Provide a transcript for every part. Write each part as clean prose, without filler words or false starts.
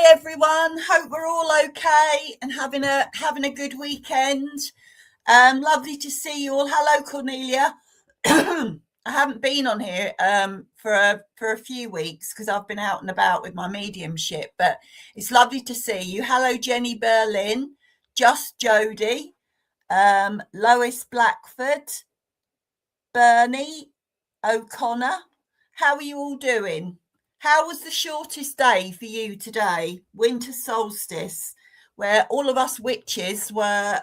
everyone. Hope we're all okay and having a good weekend. Lovely to see you all. Hello, Cornelia. I haven't been on here for a few weeks because I've been out and about with my mediumship, but it's lovely to see you. Hello, Jenny Berlin, Just Jody, Lois Blackford, Bernie O'Connor. How are you all doing? How was the shortest day for you today? Winter solstice, where all of us witches were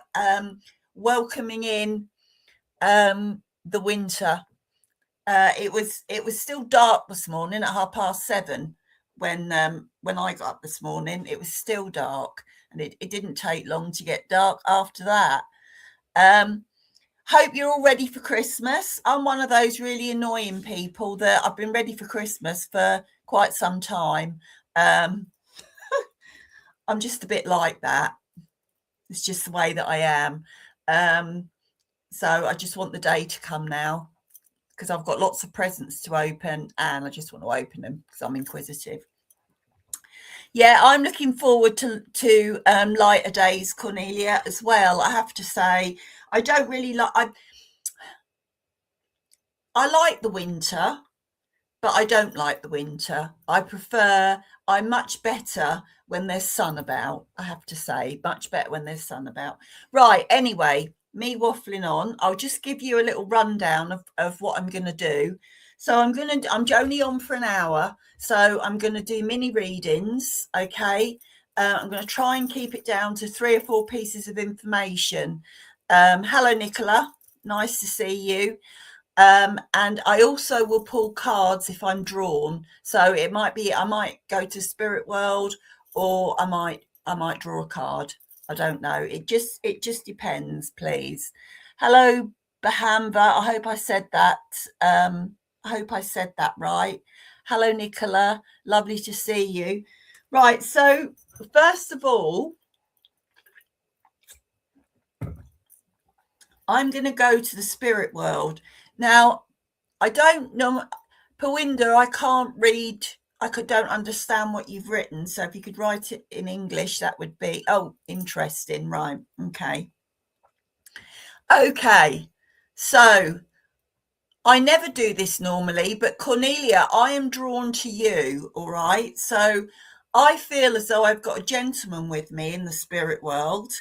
welcoming in the winter. It was still dark this morning at 7:30 when I got up this morning. It was still dark, and it didn't take long to get dark after that. Hope you're all ready for Christmas. I'm one of those really annoying people that I've been ready for Christmas for quite some time. I'm just a bit like that. It's just the way that I am. So I just want the day to come now because I've got lots of presents to open and I just want to open them because I'm inquisitive. Yeah, I'm looking forward to lighter days, Cornelia, as well. I have to say, I don't really like. I like the winter, but I don't like the winter. I'm much better when there's sun about. I have to say, much better when there's sun about. Right. Anyway, me waffling on. I'll just give you a little rundown of what I'm going to do. So I'm only on for an hour. So I'm going to do mini readings. Okay. I'm going to try and keep it down to 3 or 4 pieces of information. Hello, Nicola. Nice to see you. And I also will pull cards if I'm drawn. So it might be, I might go to Spirit World or I might draw a card. I don't know. It just depends, please. Hello, Bahamba. I hope I said that. Right. Hello, Nicola. Lovely to see you. Right. So first of all, I'm going to go to the spirit world. Now, I don't know, Pawinda, I can't read. Don't understand what you've written. So if you could write it in English, that would be, interesting. Right. Okay. Okay. So I never do this normally, but Cornelia, I am drawn to you. All right. So I feel as though I've got a gentleman with me in the spirit world.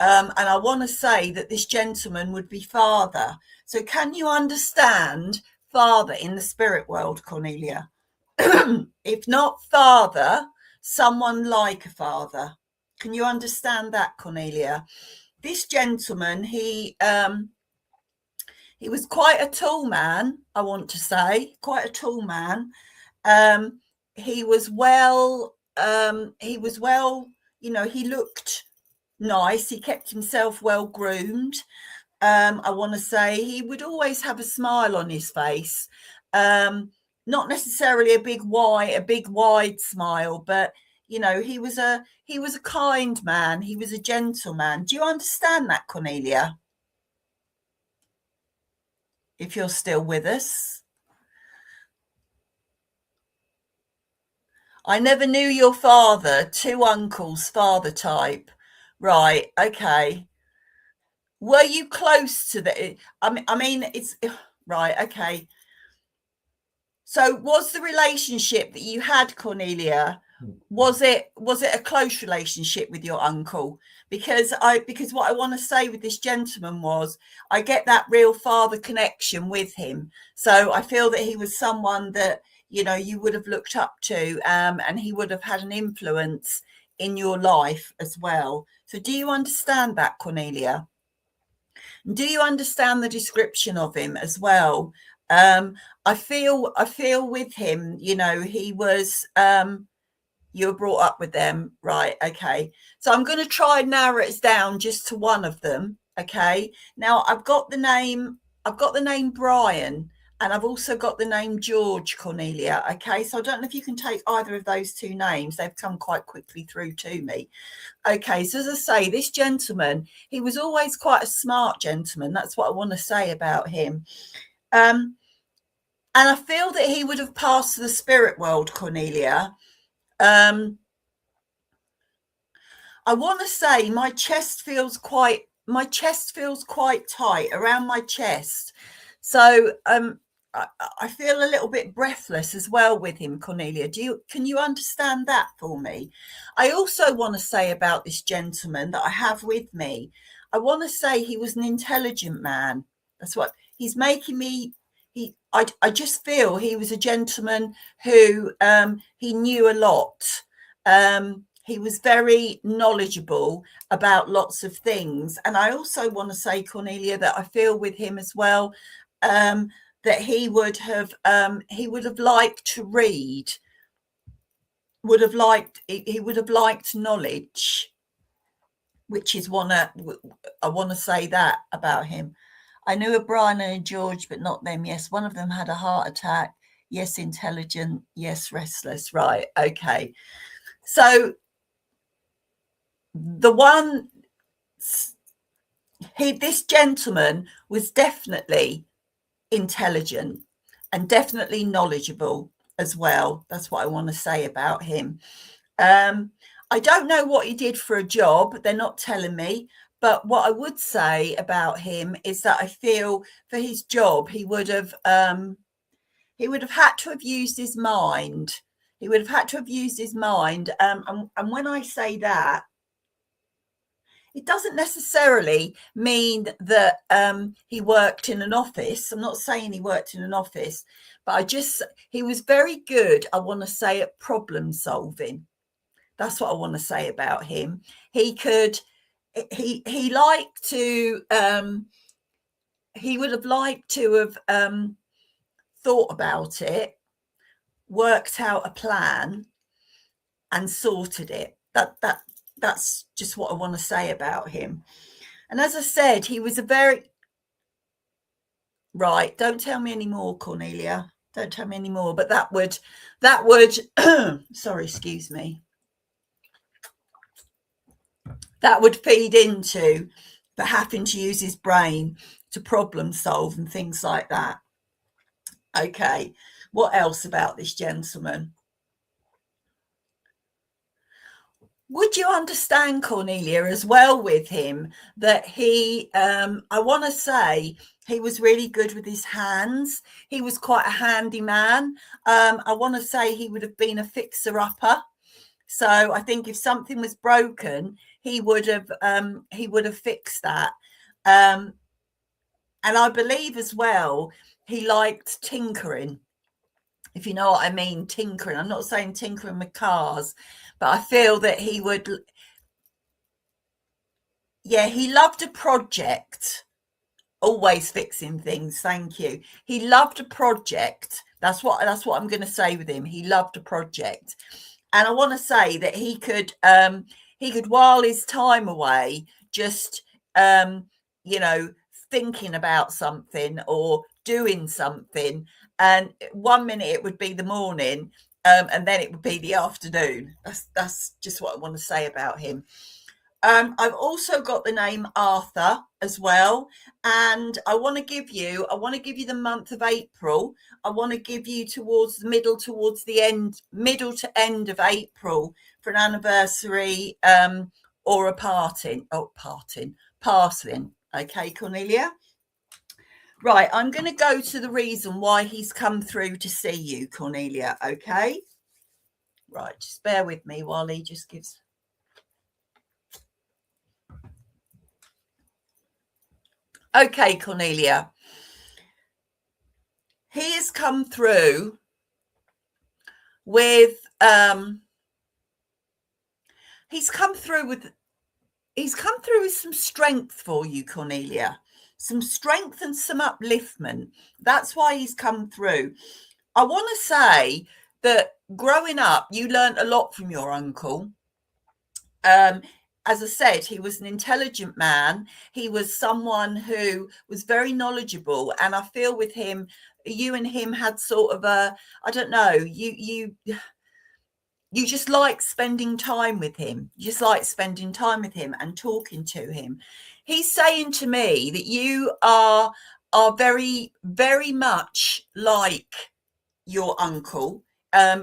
And I want to say that this gentleman would be Father. So can you understand Father in the spirit world, Cornelia? If not Father, someone like a father. Can you understand that, Cornelia? This gentleman, he was quite a tall man, I want to say, quite a tall man. He was well, he looked nice. He kept himself well groomed. I want to say he would always have a smile on his face. Not necessarily a big wide smile, but he was a kind man. He was a gentleman. Do you understand that, Cornelia? If you're still with us. I never knew your father. 2 uncles, father type. Right. Okay. Were you close to the? I mean, it's right. Okay. So, was the relationship that you had, Cornelia? Was it a close relationship with your uncle? Because what I want to say with this gentleman was, I get that real father connection with him. So I feel that he was someone that you would have looked up to, and he would have had an influence in your life as well. So, do you understand that, Cornelia? Do you understand the description of him as well? I feel with him, he was, you were brought up with them. Right. Okay. So I'm going to try and narrow it down just to one of them. Okay. Now I've got the name Brian, and I've also got the name George, Cornelia. Okay. So I don't know if you can take either of those 2 names. They've come quite quickly through to me. Okay. So as I say, this gentleman, he was always quite a smart gentleman. That's what I want to say about him. And I feel that he would have passed to the spirit world, Cornelia. I want to say my chest feels quite tight around my chest. So I feel a little bit breathless as well with him, Cornelia. Can you understand that for me? I also want to say about this gentleman that I have with me, I want to say he was an intelligent man. That's what he's making me. I just feel he was a gentleman who he knew a lot. He was very knowledgeable about lots of things. And I also want to say, Cornelia, that I feel with him as well, that he would have liked to read, he would have liked knowledge, which is I want to say that about him. I knew a Brian and a George, but not them. Yes, one of them had a heart attack. Yes, intelligent. Yes, restless. Right. Okay. So this gentleman was definitely intelligent and definitely knowledgeable as well. That's what I want to say about him. I don't know what he did for a job. They're not telling me. But what I would say about him is that I feel for his job, he would have had to have used his mind. He would have had to have used his mind. And when I say that, it doesn't necessarily mean that he worked in an office. I'm not saying he worked in an office, but he was very good, I want to say, at problem solving. That's what I want to say about him. He would have liked to have thought about it, worked out a plan, and sorted it. That's just what I want to say about him. And as I said, he was a very right. Don't tell me any more, Cornelia. Don't tell me any more. But that would sorry, excuse me. That would feed into the having to use his brain to problem solve and things like that. Okay, what else about this gentleman? Would you understand, Cornelia, as well with him that he, I want to say, he was really good with his hands. He was quite a handy man. I want to say he would have been a fixer-upper. So I think if something was broken, he would have fixed that. And I believe as well, he liked tinkering, if you know what I mean, tinkering. I'm not saying tinkering with cars, but I feel that he would. Yeah, he loved a project. Always fixing things. Thank you. He loved a project. That's what I'm going to say with him. He loved a project. And I want to say that he could while his time away just thinking about something or doing something, and 1 minute it would be the morning, and then it would be the afternoon. That's just what I want to say about him. I've also got the name Arthur as well, and I want to give you the month of April. I want to give you towards the end, middle to end of April for an anniversary or a passing. Okay, Cornelia. Right, I'm going to go to the reason why he's come through to see you, Cornelia. Okay. Right, just bear with me while he just gives. Okay, Cornelia. He has come through with he's come through with some strength for you, Cornelia. Some strength and some upliftment. That's why he's come through. I want to say that growing up, you learned a lot from your uncle. As I said, he was an intelligent man. He was someone who was very knowledgeable. And I feel with him, you and him had sort of I don't know, you just like spending time with him. You just like spending time with him and talking to him. He's saying to me that you are very, very much like your uncle.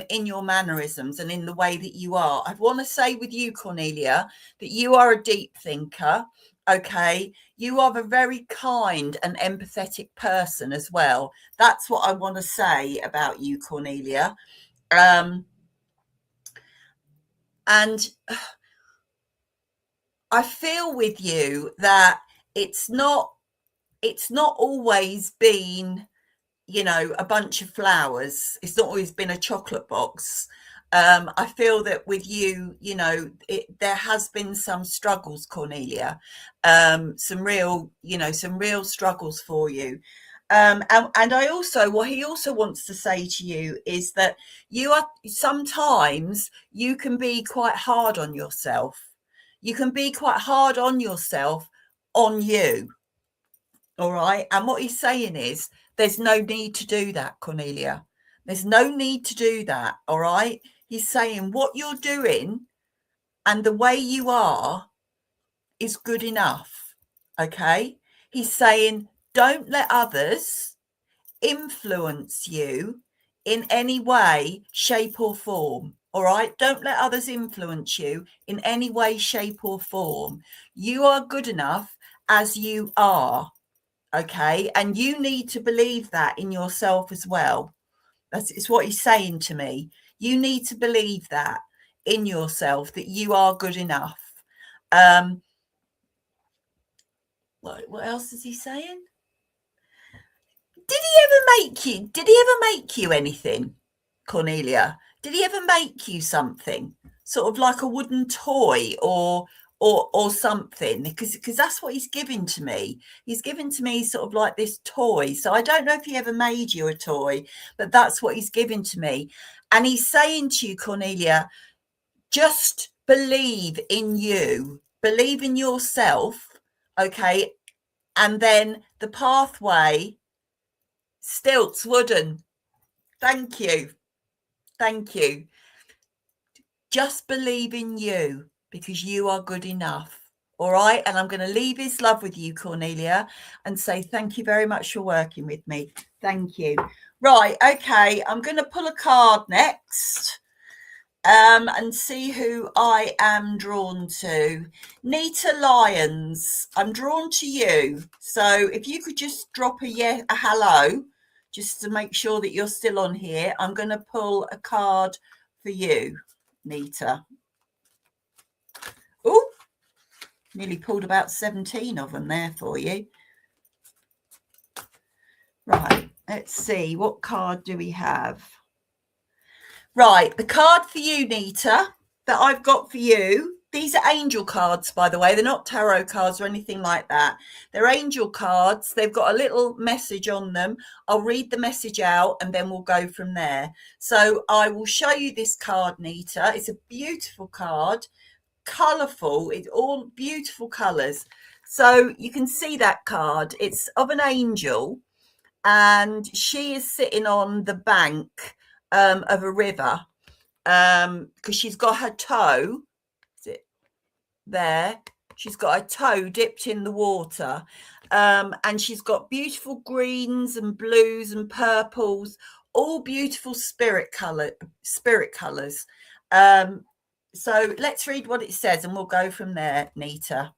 in your mannerisms and in the way that you are. I want to say with you, Cornelia, that you are a deep thinker. Okay, you are a very kind and empathetic person as well. That's what I want to say about you, Cornelia. And I feel with you that it's not always been, you know, a bunch of flowers. It's not always been a chocolate box. I feel that with you, you know, there has been some struggles, Cornelia, some real struggles for you. And I also, what he also wants to say to you is that sometimes you can be quite hard on yourself. You can be quite hard on yourself, on you. All right. And what he's saying is there's no need to do that, Cornelia. There's no need to do that. All right. He's saying what you're doing and the way you are is good enough. Okay. He's saying don't let others influence you in any way, shape, or form. All right. Don't let others influence you in any way, shape, or form. You are good enough as you are. Okay, and you need to believe that in yourself as well. It's what he's saying to me. You need to believe that in yourself, that you are good enough. What else is he saying? Did he ever make you anything, Cornelia? Did he ever make you something, sort of like a wooden toy or something? Because that's what he's given to me. He's given to me sort of like this toy. So I don't know if he ever made you a toy, but that's what he's given to me. And he's saying to you, Cornelia, just believe in you, believe in yourself, okay? And then the pathway, stilts, wooden. Thank you. Thank you. Just believe in you because you are good enough. All right. And I'm going to leave his love with you, Cornelia, and say thank you very much for working with me. Thank you. Right. Okay. I'm going to pull a card next and see who I am drawn to. Nita Lyons, I'm drawn to you. So if you could just drop a hello, just to make sure that you're still on here. I'm going to pull a card for you, Nita. Oh, nearly pulled about 17 of them there for you. Right, let's see. What card do we have? Right, the card for you, Nita, that I've got for you. These are angel cards, by the way. They're not tarot cards or anything like that. They're angel cards. They've got a little message on them. I'll read the message out and then we'll go from there. So I will show you this card, Nita. It's a beautiful card, colourful. It's all beautiful colours. So you can see that card. It's of an angel and she is sitting on the bank of a river because she's got her toe. Is it there? She's got her toe dipped in the water, and she's got beautiful greens and blues and purples, all beautiful spirit colors. So let's read what it says, and we'll go from there, Nita.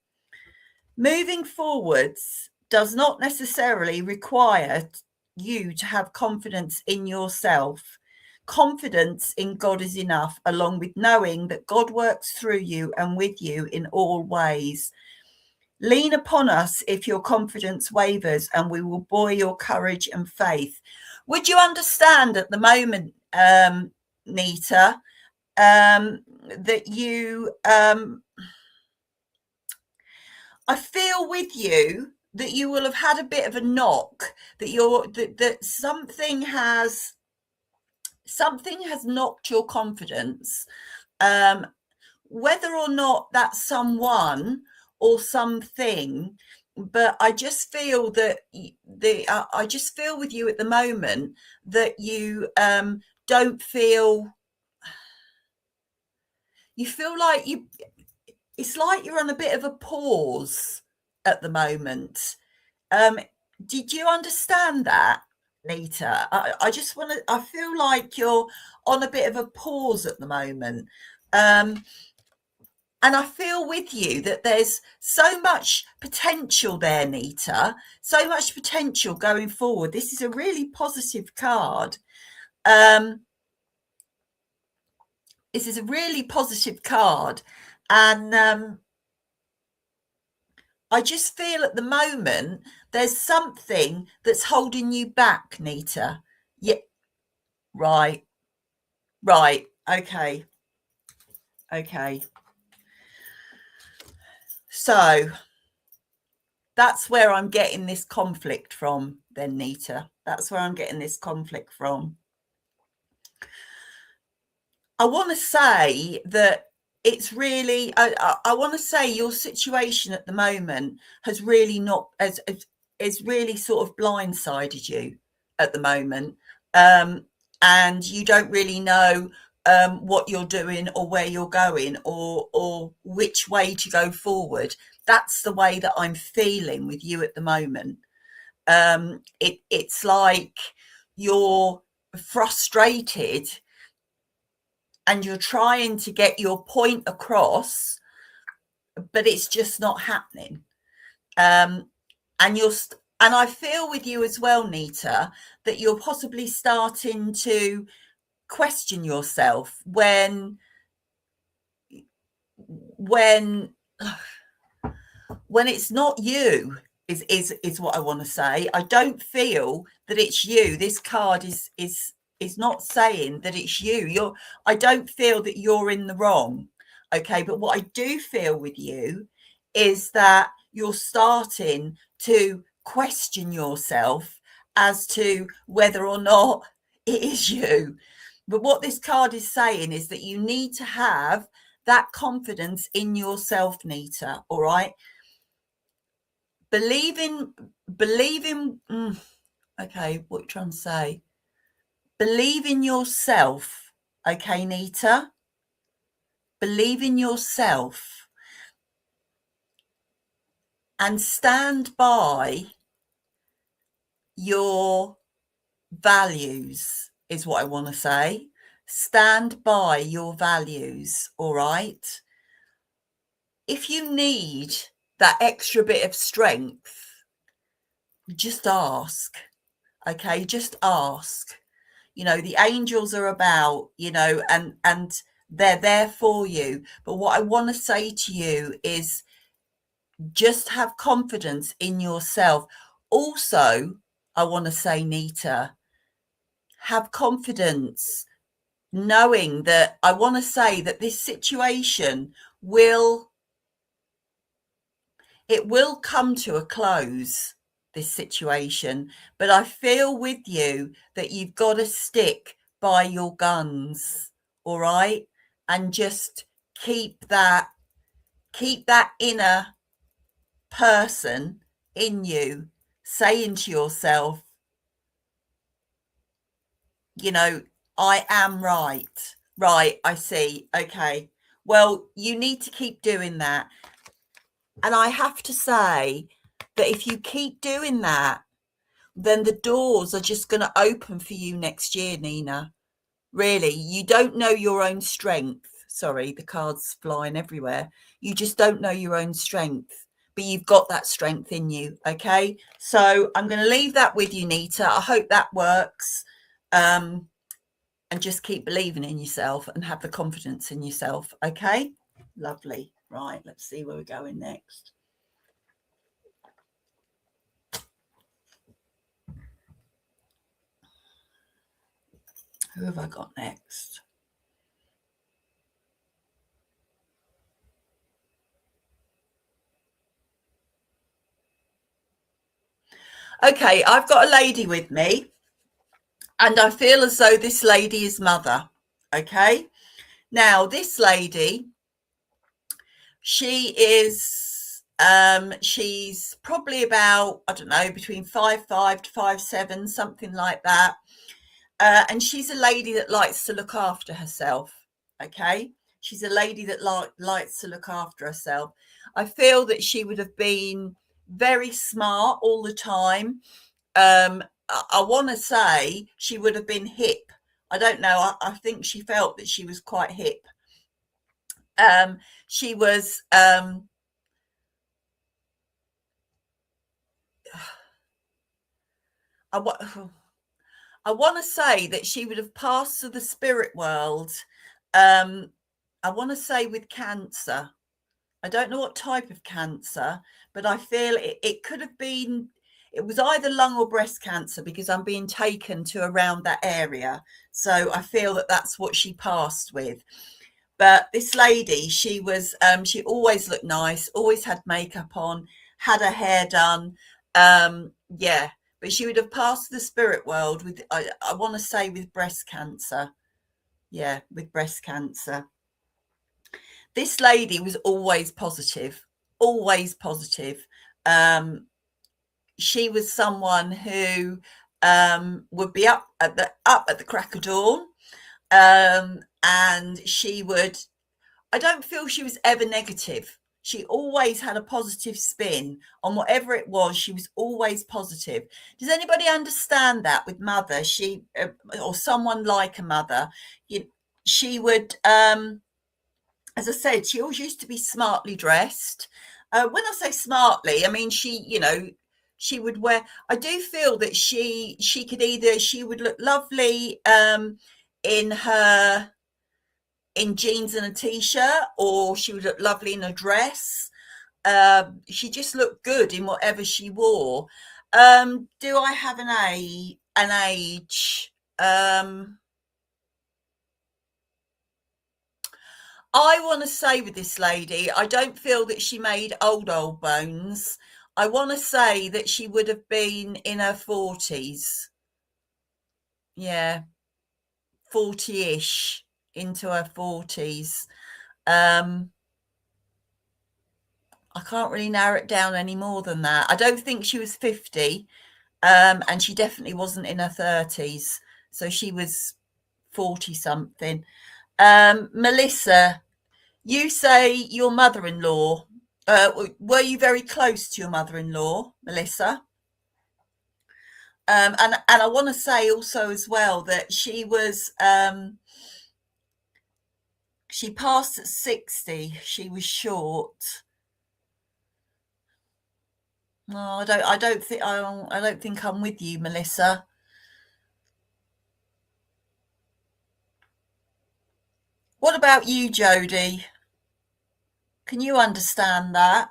Moving forwards does not necessarily require you to have confidence in yourself. Confidence in God is enough, along with knowing that God works through you and with you in all ways. Lean upon us if your confidence wavers, and we will buoy your courage and faith. Would you understand at the moment, Nita, that you... I feel with you that you will have had a bit of a knock, that something has knocked your confidence, whether or not that's someone or something. But I just feel that I just feel with you at the moment that you don't feel. You feel like it's like you're on a bit of a pause at the moment. Did you understand that? Nita. I just want to, I feel like you're on a bit of a pause at the moment. And I feel with you that there's so much potential there, Nita, so much potential going forward. This is a really positive card. This is a really positive card. And I just feel at the moment there's something that's holding you back, Nita. Yeah, right, right. Okay, okay. So that's where I'm getting this conflict from, then, Nita. That's where I'm getting this conflict from. I want to say that it's really, I want to say your situation at the moment has really not, is really sort of blindsided you at the moment. And you don't really know what you're doing or where you're going or which way to go forward. That's the way that I'm feeling with you at the moment. It's like you're frustrated and you're trying to get your point across, but it's just not happening. And I feel with you as well, Nita, that you're possibly starting to question yourself when it's not you is what I want to say. I don't feel that it's you. This card is not saying that it's you. I don't feel that you're in the wrong. Okay, but what I do feel with you is that you're starting to question yourself as to whether or not it is you. But what this card is saying is that you need to have that confidence in yourself, Nita. All right. Believing, okay, what are you trying to say? Believe in yourself, okay, Nita? Believe in yourself and stand by your values, is what I want to say. Stand by your values, all right? If you need that extra bit of strength, just ask, okay? Just ask. The angels are about, and they're there for you. But what I want to say to you is just have confidence in yourself. Also, I want to say, Nita, have confidence knowing that I want to say that this situation will come to a close, this situation, but I feel with you that you've got to stick by your guns, all right? And just keep that inner person in you saying to yourself, I am right. Right, I see. Okay. Well, you need to keep doing that. And I have to say that if you keep doing that, then the doors are just going to open for you next year, Nina. Really, you don't know your own strength. Sorry, the cards flying everywhere. You just don't know your own strength, but you've got that strength in you. Okay, so I'm going to leave that with you, Nita. I hope that works. And just keep believing in yourself and have the confidence in yourself. Okay, lovely. Right, let's see where we're going next. Who have I got next? Okay, I've got a lady with me, and I feel as though this lady is mother. Okay, now this lady, she is, she's probably about, I don't know, between 5'5" to 5'7", something like that. And she's a lady that likes to look after herself. Okay, she's a lady that likes to look after herself. I feel that she would have been very smart all the time. I want to say she would have been hip. I don't know. I think she felt that she was quite hip. She was. I, I want to say that she would have passed to the spirit world. Um, I want to say with cancer. I don't know what type of cancer, but I feel it could have been, it was either lung or breast cancer because I'm being taken to around that area. So I feel that that's what she passed with. But this lady, she always looked nice, always had makeup on, had her hair done. Yeah, but she would have passed the spirit world with, I want to say with breast cancer. Yeah, with breast cancer. This lady was always positive, always positive. Um, she was someone who would be up at the crack of dawn, and she would. I don't feel she was ever negative. She always had a positive spin on whatever it was. She was always positive. Does anybody understand that with mother? She or someone like a mother, you, she would. As I said, she always used to be smartly dressed. When I say smartly, I mean she would wear. I do feel that she would look lovely in her in jeans and a t-shirt, or she would look lovely in a dress. She just looked good in whatever she wore. Do I have an age? I want to say with this lady, I don't feel that she made old bones. I want to say that she would have been in her 40s. Yeah, 40-ish, into her 40s. Um, I can't really narrow it down any more than that. I don't think she was 50, and she definitely wasn't in her 30s. So she was 40 something. Melissa, you say your mother-in-law. Were you very close to your mother-in-law, Melissa? And I want to say also as well that she passed at 60. She was short. No, I don't think I'm with you, Melissa. What about you, Jodie? Can you understand that?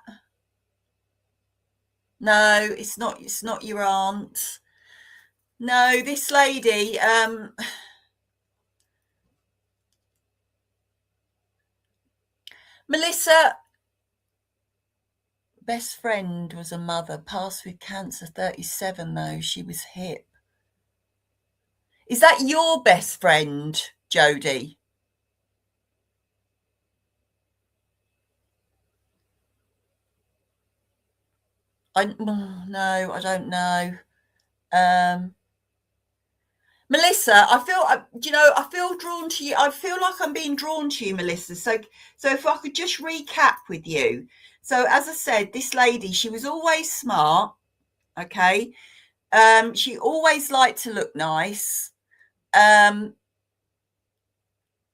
No, it's not your aunt. No, this lady, Melissa, best friend was a mother, passed with cancer, 37 though, she was hip. Is that your best friend, Jodie? No, I don't know. Um, Melissa, I feel drawn to you. I feel like I'm being drawn to you, Melissa. So if I could just recap with you. So as I said, this lady, she was always smart. Okay. She always liked to look nice. Um,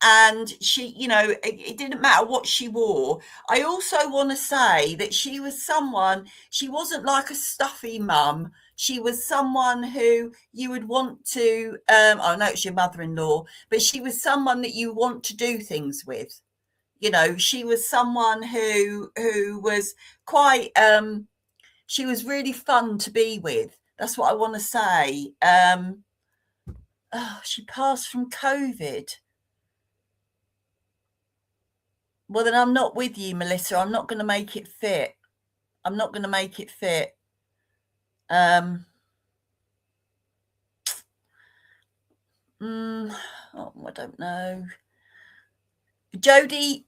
and it didn't matter what she wore. I also want to say that she wasn't like a stuffy mum. She was someone who you would want to, I know it's your mother-in-law, but she was someone that you want to do things with. She was someone who was quite, she was really fun to be with. That's what I want to say. Oh, she passed from COVID. Well, then I'm not with you, Melissa. I'm not going to make it fit. I'm not going to make it fit. I don't know. Jodie,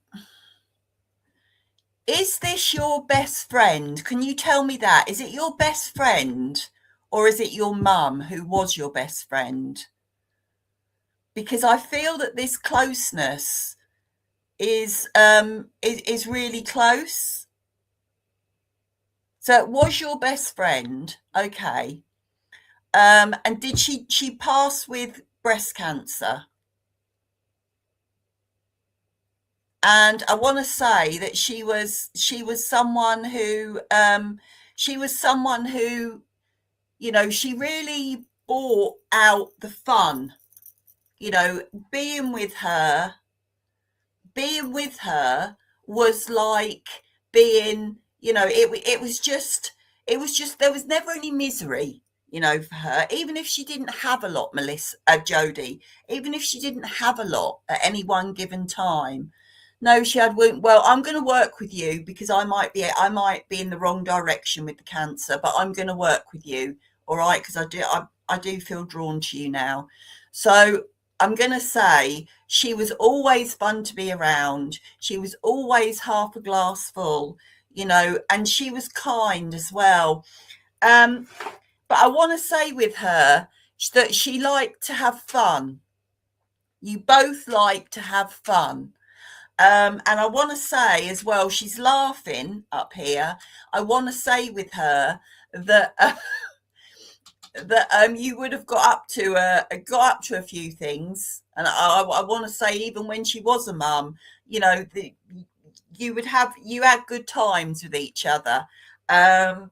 is this your best friend? Can you tell me that? Is it your best friend, or is it your mum who was your best friend? Because I feel that this closeness is really close. So it was your best friend, okay. And did she pass with breast cancer? And I want to say that she was someone who she really brought out the fun. You know, being with her being with her was like being, it was just there was never any misery, for her, even if she didn't have a lot, Melissa, Jodie, even if she didn't have a lot at any one given time. No, she had, well, I'm going to work with you because I might be in the wrong direction with the cancer, but I'm going to work with you, all right, because I do feel drawn to you now. So I'm going to say she was always fun to be around. She was always half a glass full, and she was kind as well. Um, but I want to say with her that she liked to have fun. You both like to have fun. And I want to say as well, she's laughing up here. I want to say with her that you would have got up to a few things, and I want to say even when she was a mum, you had good times with each other, um,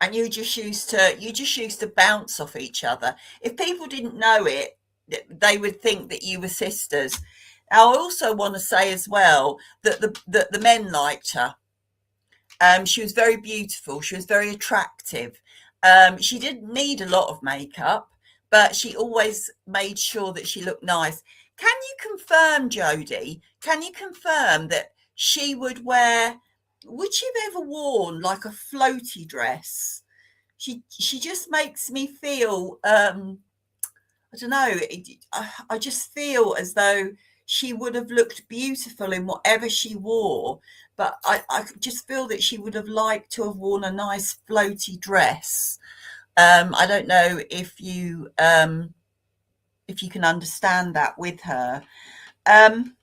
and you just used to bounce off each other. If people didn't know it, they would think that you were sisters. I also want to say as well that the men liked her. She was very beautiful. She was very attractive. She didn't need a lot of makeup, but she always made sure that she looked nice. Can you confirm, Jodie? Can you confirm that she would wear? Would she have ever worn like a floaty dress? She just makes me feel. I don't know. I just feel as though she would have looked beautiful in whatever she wore, but I just feel that she would have liked to have worn a nice floaty dress. I don't know if you can understand that with her. Um,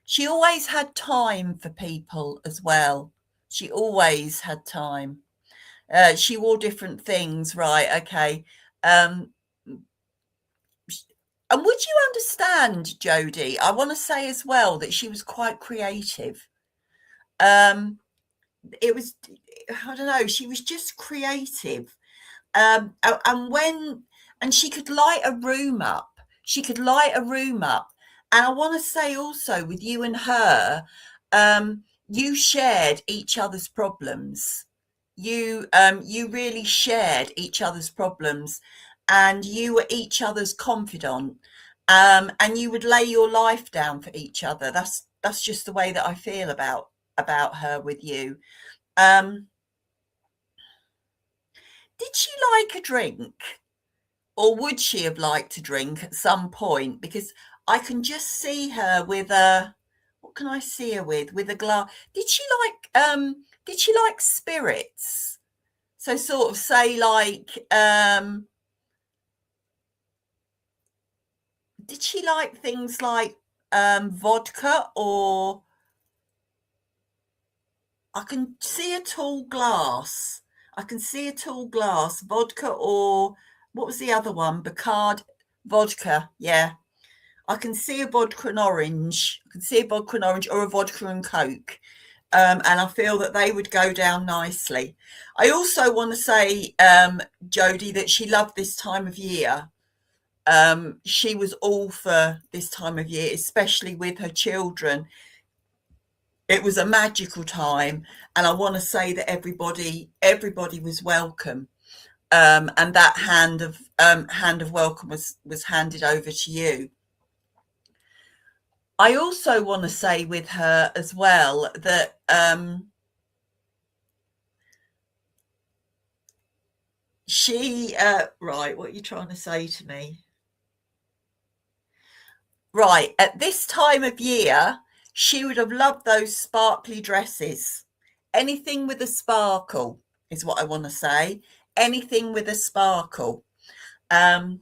she always had time for people as well. She always had time. She wore different things, right? Okay. Um, And would you understand, Jodie? I want to say as well that she was quite creative. Um, it was, I don't know, she was just creative. And she could light a room up. She could light a room up. And I want to say also with you and her, you shared each other's problems. You really shared each other's problems, and you were each other's confidant. And you would lay your life down for each other. That's just the way that I feel about her with you. Um, did she like a drink? Or would she have liked to drink at some point? Because I can just see her with what can I see her with? With a glass. Did she like spirits? So sort of say like, did she like things like vodka, or I can see a tall glass. I can see a tall glass, vodka, or what was the other one? Bacard vodka. Yeah. I can see a vodka and orange. I can see a vodka and orange, or a vodka and Coke. And I feel that they would go down nicely. I also want to say, Jodie, that she loved this time of year. She was all for this time of year, especially with her children. It was a magical time, and I want to say that everybody was welcome. And that hand of welcome was handed over to you. I also want to say with her as well that right, what are you trying to say to me? Right, at this time of year, she would have loved those sparkly dresses. Anything with a sparkle is what I want to say. Anything with a sparkle. Um,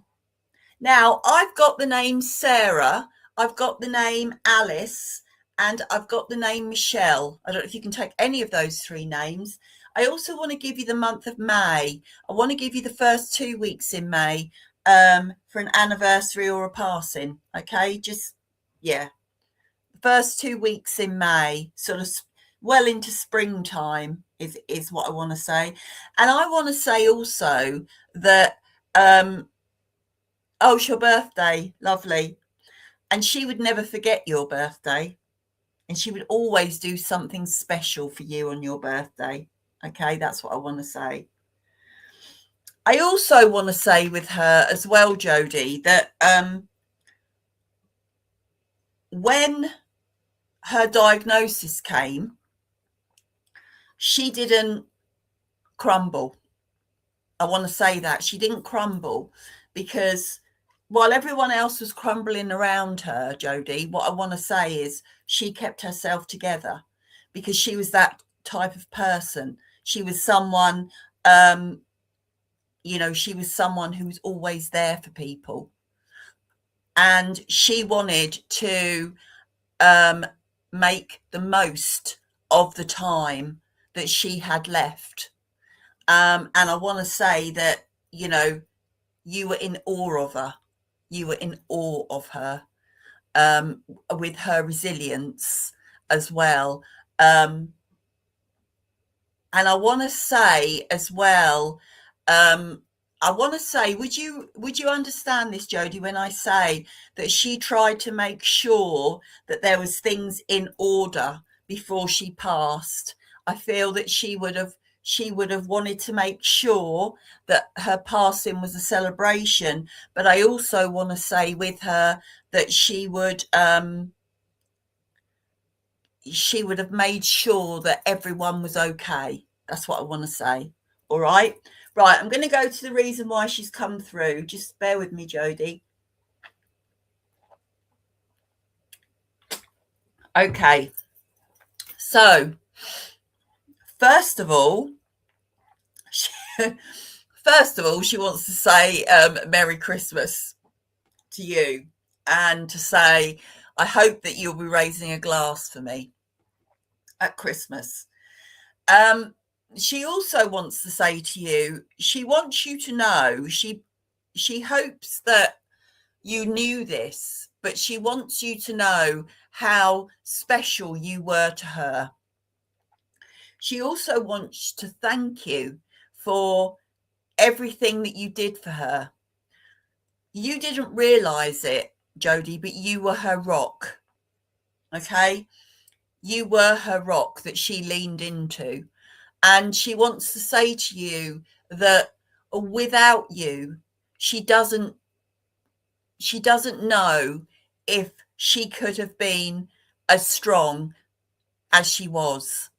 Now, I've got the name Sarah, I've got the name Alice, and I've got the name Michelle. I don't know if you can take any of those three names. I also want to give you the month of May. I want to give you the first 2 weeks in May for an anniversary or a passing. Okay, just yeah, first 2 weeks in May, sort of well into springtime is what I want to say. And I want to say also that oh, it's your birthday, lovely. And she would never forget your birthday. And she would always do something special for you on your birthday. Okay, that's what I want to say. I also want to say with her as well, Jodie, that when her diagnosis came, she didn't crumble. I want to say that she didn't crumble because while everyone else was crumbling around her, Jodie, what I want to say is she kept herself together because she was that type of person. She was someone, she was someone who was always there for people. And she wanted to make the most of the time that she had left. And I want to say that, you were in awe of her. You were in awe of her with her resilience as well. And I want to say as well, would you understand this, Jodie, when I say that she tried to make sure that there was things in order before she passed? I feel that she would have wanted to make sure that her passing was a celebration, but I also want to say with her that she would have made sure that everyone was okay. That's what I want to say. All right. Right, I'm going to go to the reason why she's come through. Just bear with me, Jodie. Okay. So, first of all, she wants to say Merry Christmas to you and to say, I hope that you'll be raising a glass for me at Christmas. She also wants to say to you, she wants you to know, she hopes that you knew this, but she wants you to know how special you were to her. She also wants to thank you for everything that you did for her. You didn't realize it, Jodie, but you were her rock. Okay? You were her rock that she leaned into. And she wants to say to you that without you, she doesn't know if she could have been as strong as she was.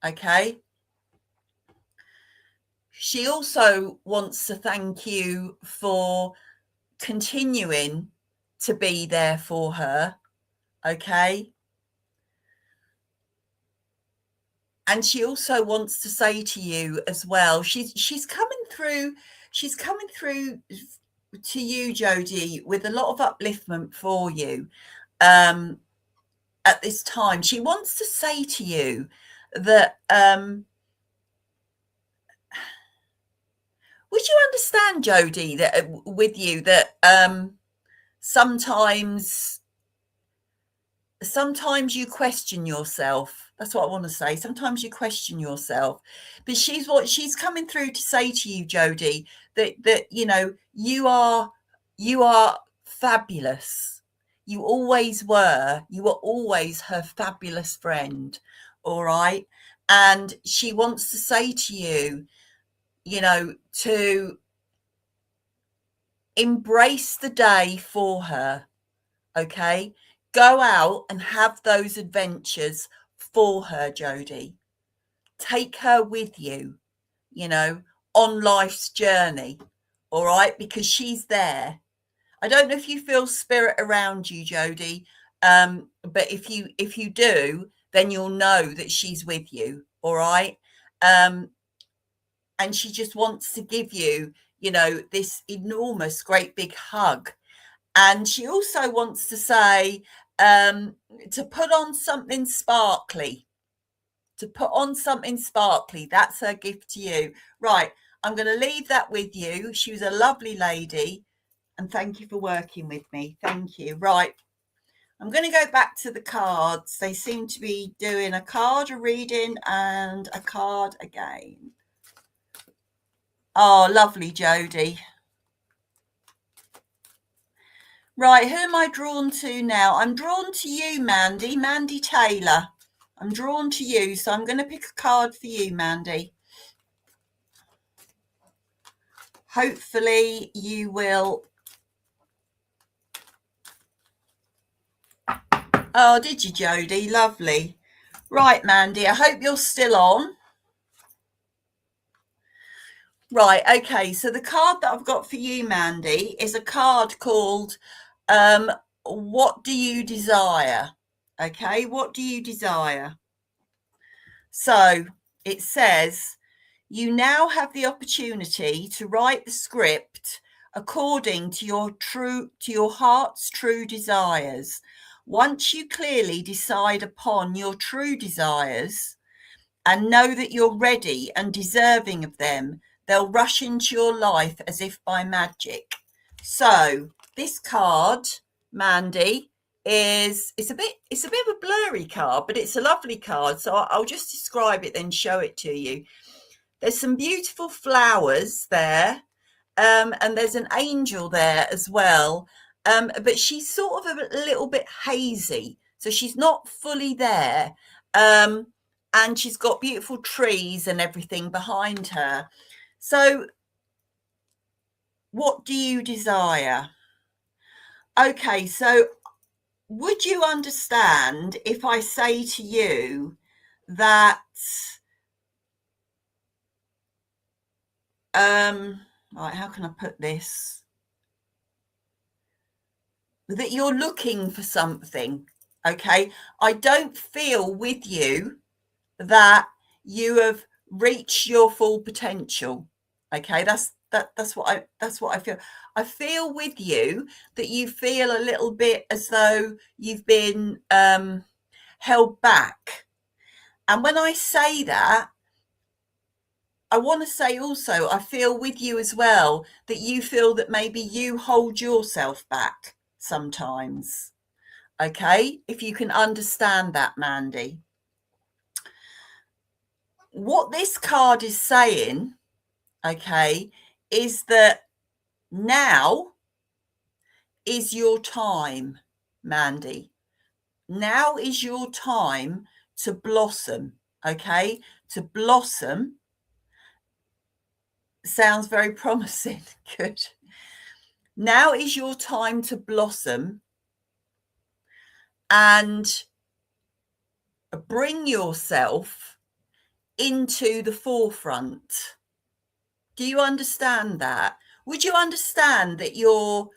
Okay. She also wants to thank you for continuing to be there for her. Okay. And she also wants to say to you as well, she's coming through to you, Jodie, with a lot of upliftment for you at this time. She wants to say to you that would you understand, Jodie, that with you that sometimes you question yourself. That's what I want to say. Sometimes you question yourself. But she's coming through to say to you, Jodie, that you are fabulous. You always were. You were always her fabulous friend. All right. And she wants to say to you, to embrace the day for her. Okay. Go out and have those adventures for her, Jodie. Take her with you, on life's journey. All right. Because she's there. I don't know if you feel spirit around you, Jodie. But if you do, then you'll know that she's with you. All right. And she just wants to give you, this enormous, great big hug. And she also wants to say, to put on something sparkly. to put on something sparkly. That's her gift to you. Right, I'm going to leave that with you. She was a lovely lady, and thank you for working with me. Thank you. Right, I'm going to go back to the cards. They seem to be doing a card, a reading, and a card again. Oh, lovely, Jodie. Right, who am I drawn to now? I'm drawn to you, Mandy Taylor. I'm drawn to you, so I'm going to pick a card for you, Mandy. Hopefully you will. Oh, did you, Jodie? Lovely. Right, Mandy, I hope you're still on. Right, okay, so the card that I've got for you, Mandy, is a card called What Do You Desire? Okay, what do you desire? So it says, you now have the opportunity to write the script according to your heart's true desires. Once you clearly decide upon your true desires and know that you're ready and deserving of them, they'll rush into your life as if by magic. So this card, Mandy, it's a bit of a blurry card, but it's a lovely card. So I'll just describe it, then show it to you. There's some beautiful flowers there, and there's an angel there as well. But she's sort of a little bit hazy, so she's not fully there. And she's got beautiful trees and everything behind her. So what do you desire? Okay, so would you understand if I say to you that right, how can I put this? That you're looking for something, okay? I don't feel with you that you have reached your full potential, okay? That's what I feel. I feel with you that you feel a little bit as though you've been held back. And when I say that, I want to say also, I feel with you as well that you feel that maybe you hold yourself back sometimes. Okay, if you can understand that, Mandy. What this card is saying, okay, is that now is your time, Mandy. Now is your time to blossom, okay? To blossom sounds very promising. Good. Now is your time to blossom and bring yourself into the forefront. Do you understand that? Would you understand that you're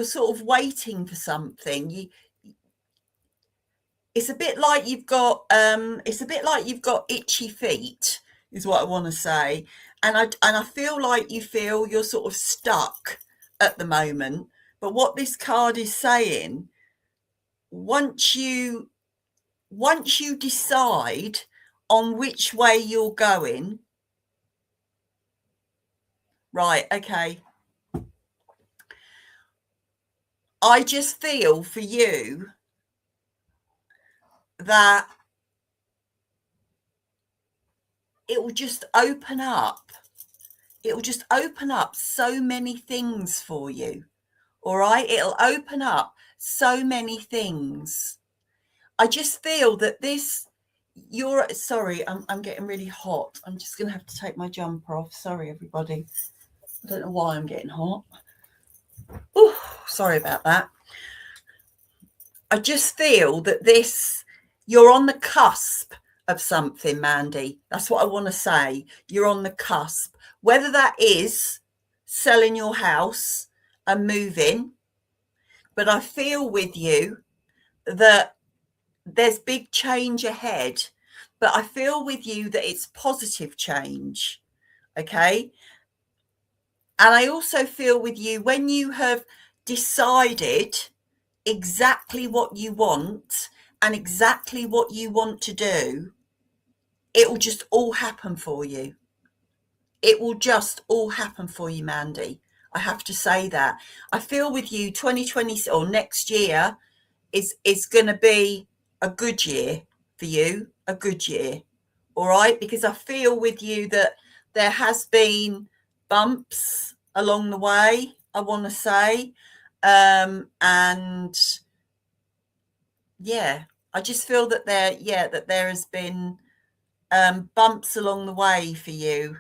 sort of waiting for something? It's a bit like you've got itchy feet, is what I want to say. And I feel like you're sort of stuck at the moment. But what this card is saying, once you decide on which way you're going, right, okay, I just feel for you that it will just open up. It will just open up so many things for you. All right, it'll open up so many things. I just feel that sorry, I'm getting really hot. I'm just going to have to take my jumper off. Sorry, everybody. I don't know why I'm getting hot. Ooh, sorry about that. I just feel that you're on the cusp of something, Mandy. That's what I want to say. You're on the cusp. Whether that is selling your house and moving, but I feel with you that there's big change ahead, but I feel with you that it's positive change, okay? And I also feel with you when you have decided exactly what you want and exactly what you want to do, it will just all happen for you. It will just all happen for you, Mandy. I have to say that. I feel with you 2020 or next year is going to be a good year for you, a good year. All right? Because I feel with you that there has been bumps along the way, I want to say. And yeah, I just feel that there has been bumps along the way for you.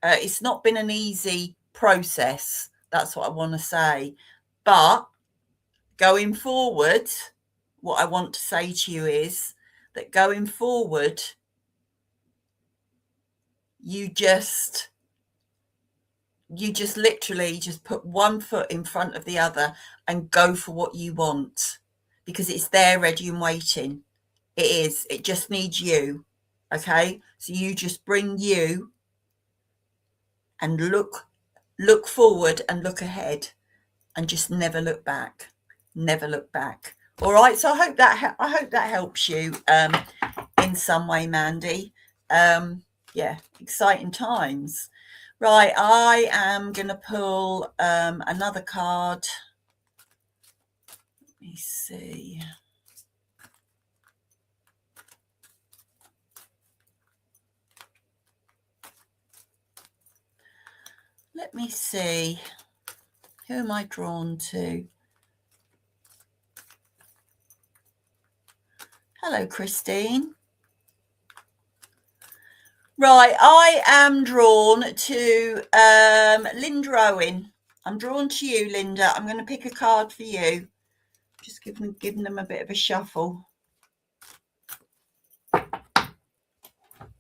It's not been an easy process. That's what I want to say. But going forward, what I want to say to you is that going forward, you just literally just put one foot in front of the other and go for what you want, because it's there ready and waiting. It is. It just needs you. Okay? So you just bring you and look forward and look ahead and just never look back. Never look back. All right? So I hope that helps you in some way, Mandy. Yeah, exciting times. Right, I am going to pull another card. Let me see. Let me see. Who am I drawn to? Hello, Christine. Right, I am drawn to Linda Owen. I'm drawn to you, Linda. I'm going to pick a card for you. Just giving them a bit of a shuffle.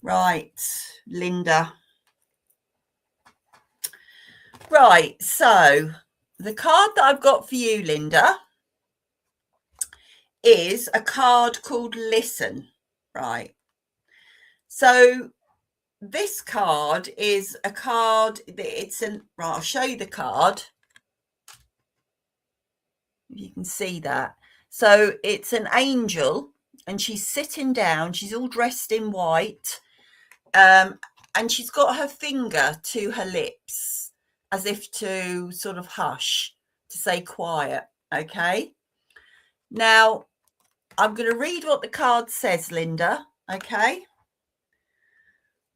Right, Linda. Right, so the card that I've got for you, Linda, is a card called Listen. Right. So this card is a card. Right, I'll show you the card. You can see that. So it's an angel, and she's sitting down. She's all dressed in white, and she's got her finger to her lips, as if to sort of hush, to say quiet. Okay. Now, I'm going to read what the card says, Linda. Okay.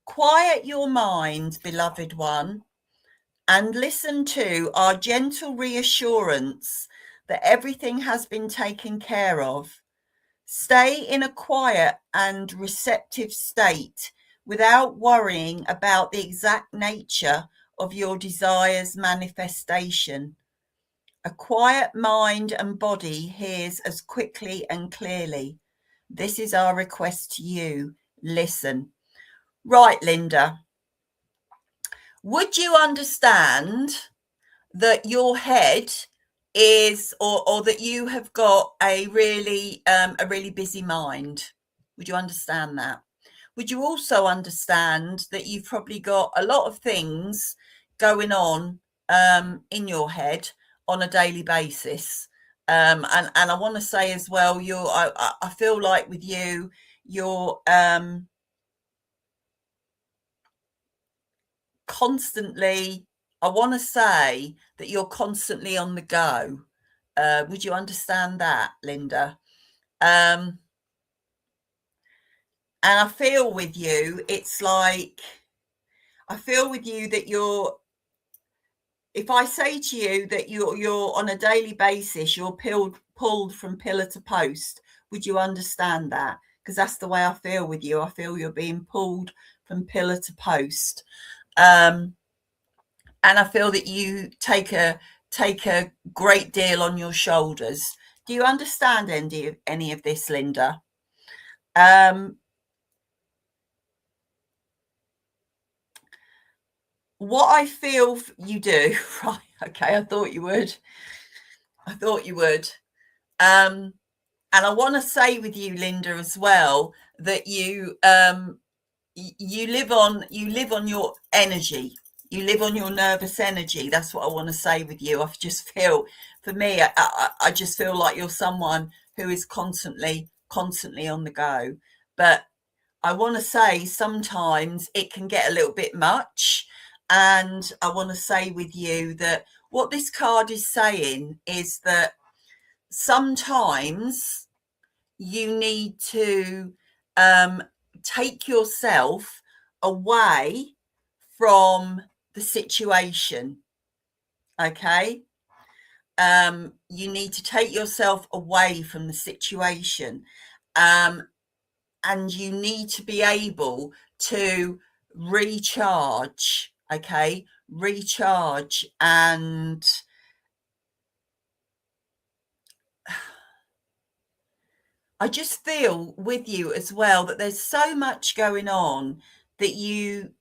Quiet your mind, beloved one, and listen to our gentle reassurance that everything has been taken care of. Stay in a quiet and receptive state without worrying about the exact nature of your desire's manifestation. A quiet mind and body hears as quickly and clearly. This is our request to you. Listen. Right, Linda. Would you understand that your head is, or that you have got a really busy mind? Would you understand that? Would you also understand that you've probably got a lot of things going on in your head on a daily basis? And I want to say as well, I feel like with you, you're constantly, I want to say that you're constantly on the go. Would you understand that, Linda? And I feel with you, it's like, I feel with you that if I say to you that you're on a daily basis, you're pulled from pillar to post, would you understand that? Because that's the way I feel with you. I feel you're being pulled from pillar to post. And I feel that you take a great deal on your shoulders. Do you understand any of this, Linda? What I feel you do, right? Okay, I thought you would. And I want to say with you, Linda, as well, that you live on your energy. You live on your nervous energy. That's what I want to say with you. I just feel, for me, I just feel like you're someone who is constantly on the go. But I want to say sometimes it can get a little bit much. And I want to say with you that what this card is saying is that sometimes you need to take yourself away from the situation. Okay. You need to take yourself away from the situation. And you need to be able to recharge. Okay. Recharge. And I just feel with you as well that there's so much going on that you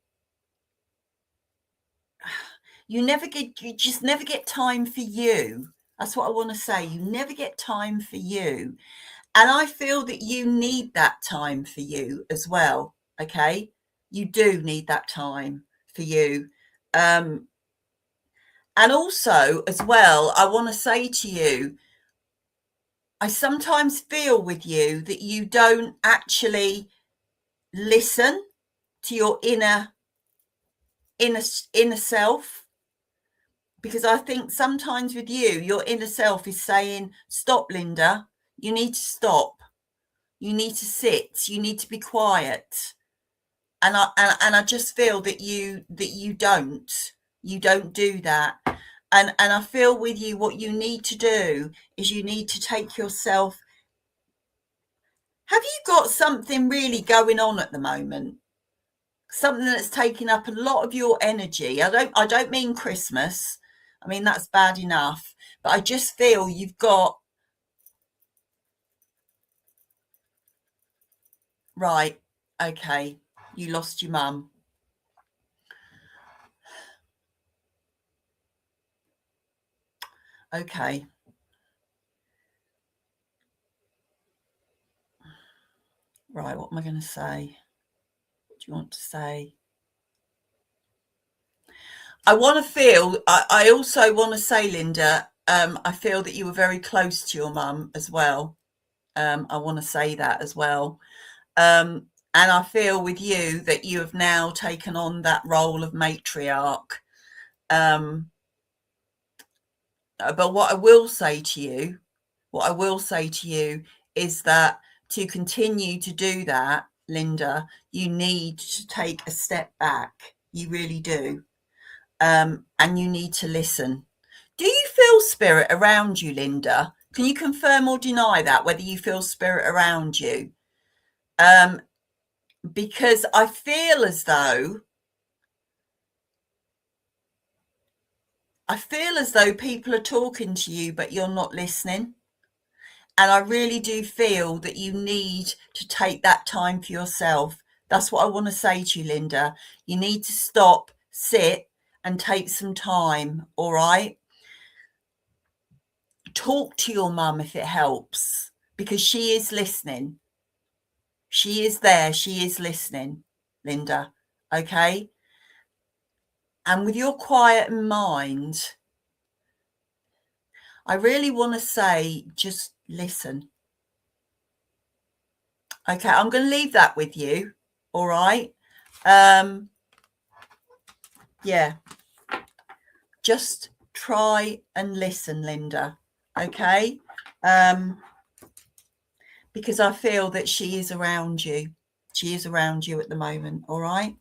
just never get time for you. That's what I want to say. You never get time for you. And I feel that you need that time for you as well. Okay. You do need that time for you. And also as well, I want to say to you, I sometimes feel with you that you don't actually listen to your inner self, because I think sometimes with you, your inner self is saying, stop, Linda, you need to stop, you need to sit, you need to be quiet. And I just feel that you don't do that. And I feel with you, what you need to do is you need to take yourself. Have you got something really going on at the moment? Something that's taking up a lot of your energy. I don't mean Christmas. I mean, that's bad enough. But I just feel you've got. Right. Okay. You lost your mum. Okay. Right. What am I going to say? What do you want to say? I want to feel. I also want to say, Linda. I feel that you were very close to your mum as well. I want to say that as well. And I feel with you that you have now taken on that role of matriarch. But what I will say to you, is that to continue to do that, Linda, you need to take a step back. You really do. And you need to listen. Do you feel spirit around you, Linda? Can you confirm or deny that, whether you feel spirit around you? Because I feel as though people are talking to you, but you're not listening. And I really do feel that you need to take that time for yourself. That's what I want to say to you, Linda. You need to stop, sit, and take some time. All right. Talk to your mum if it helps, because she is listening. She is there. She is listening, Linda. Okay. And with your quiet mind, I really want to say, just listen. Okay, I'm going to leave that with you. All right. Yeah. Just try and listen, Linda. Okay. Because I feel that she is around you. She is around you at the moment. All right.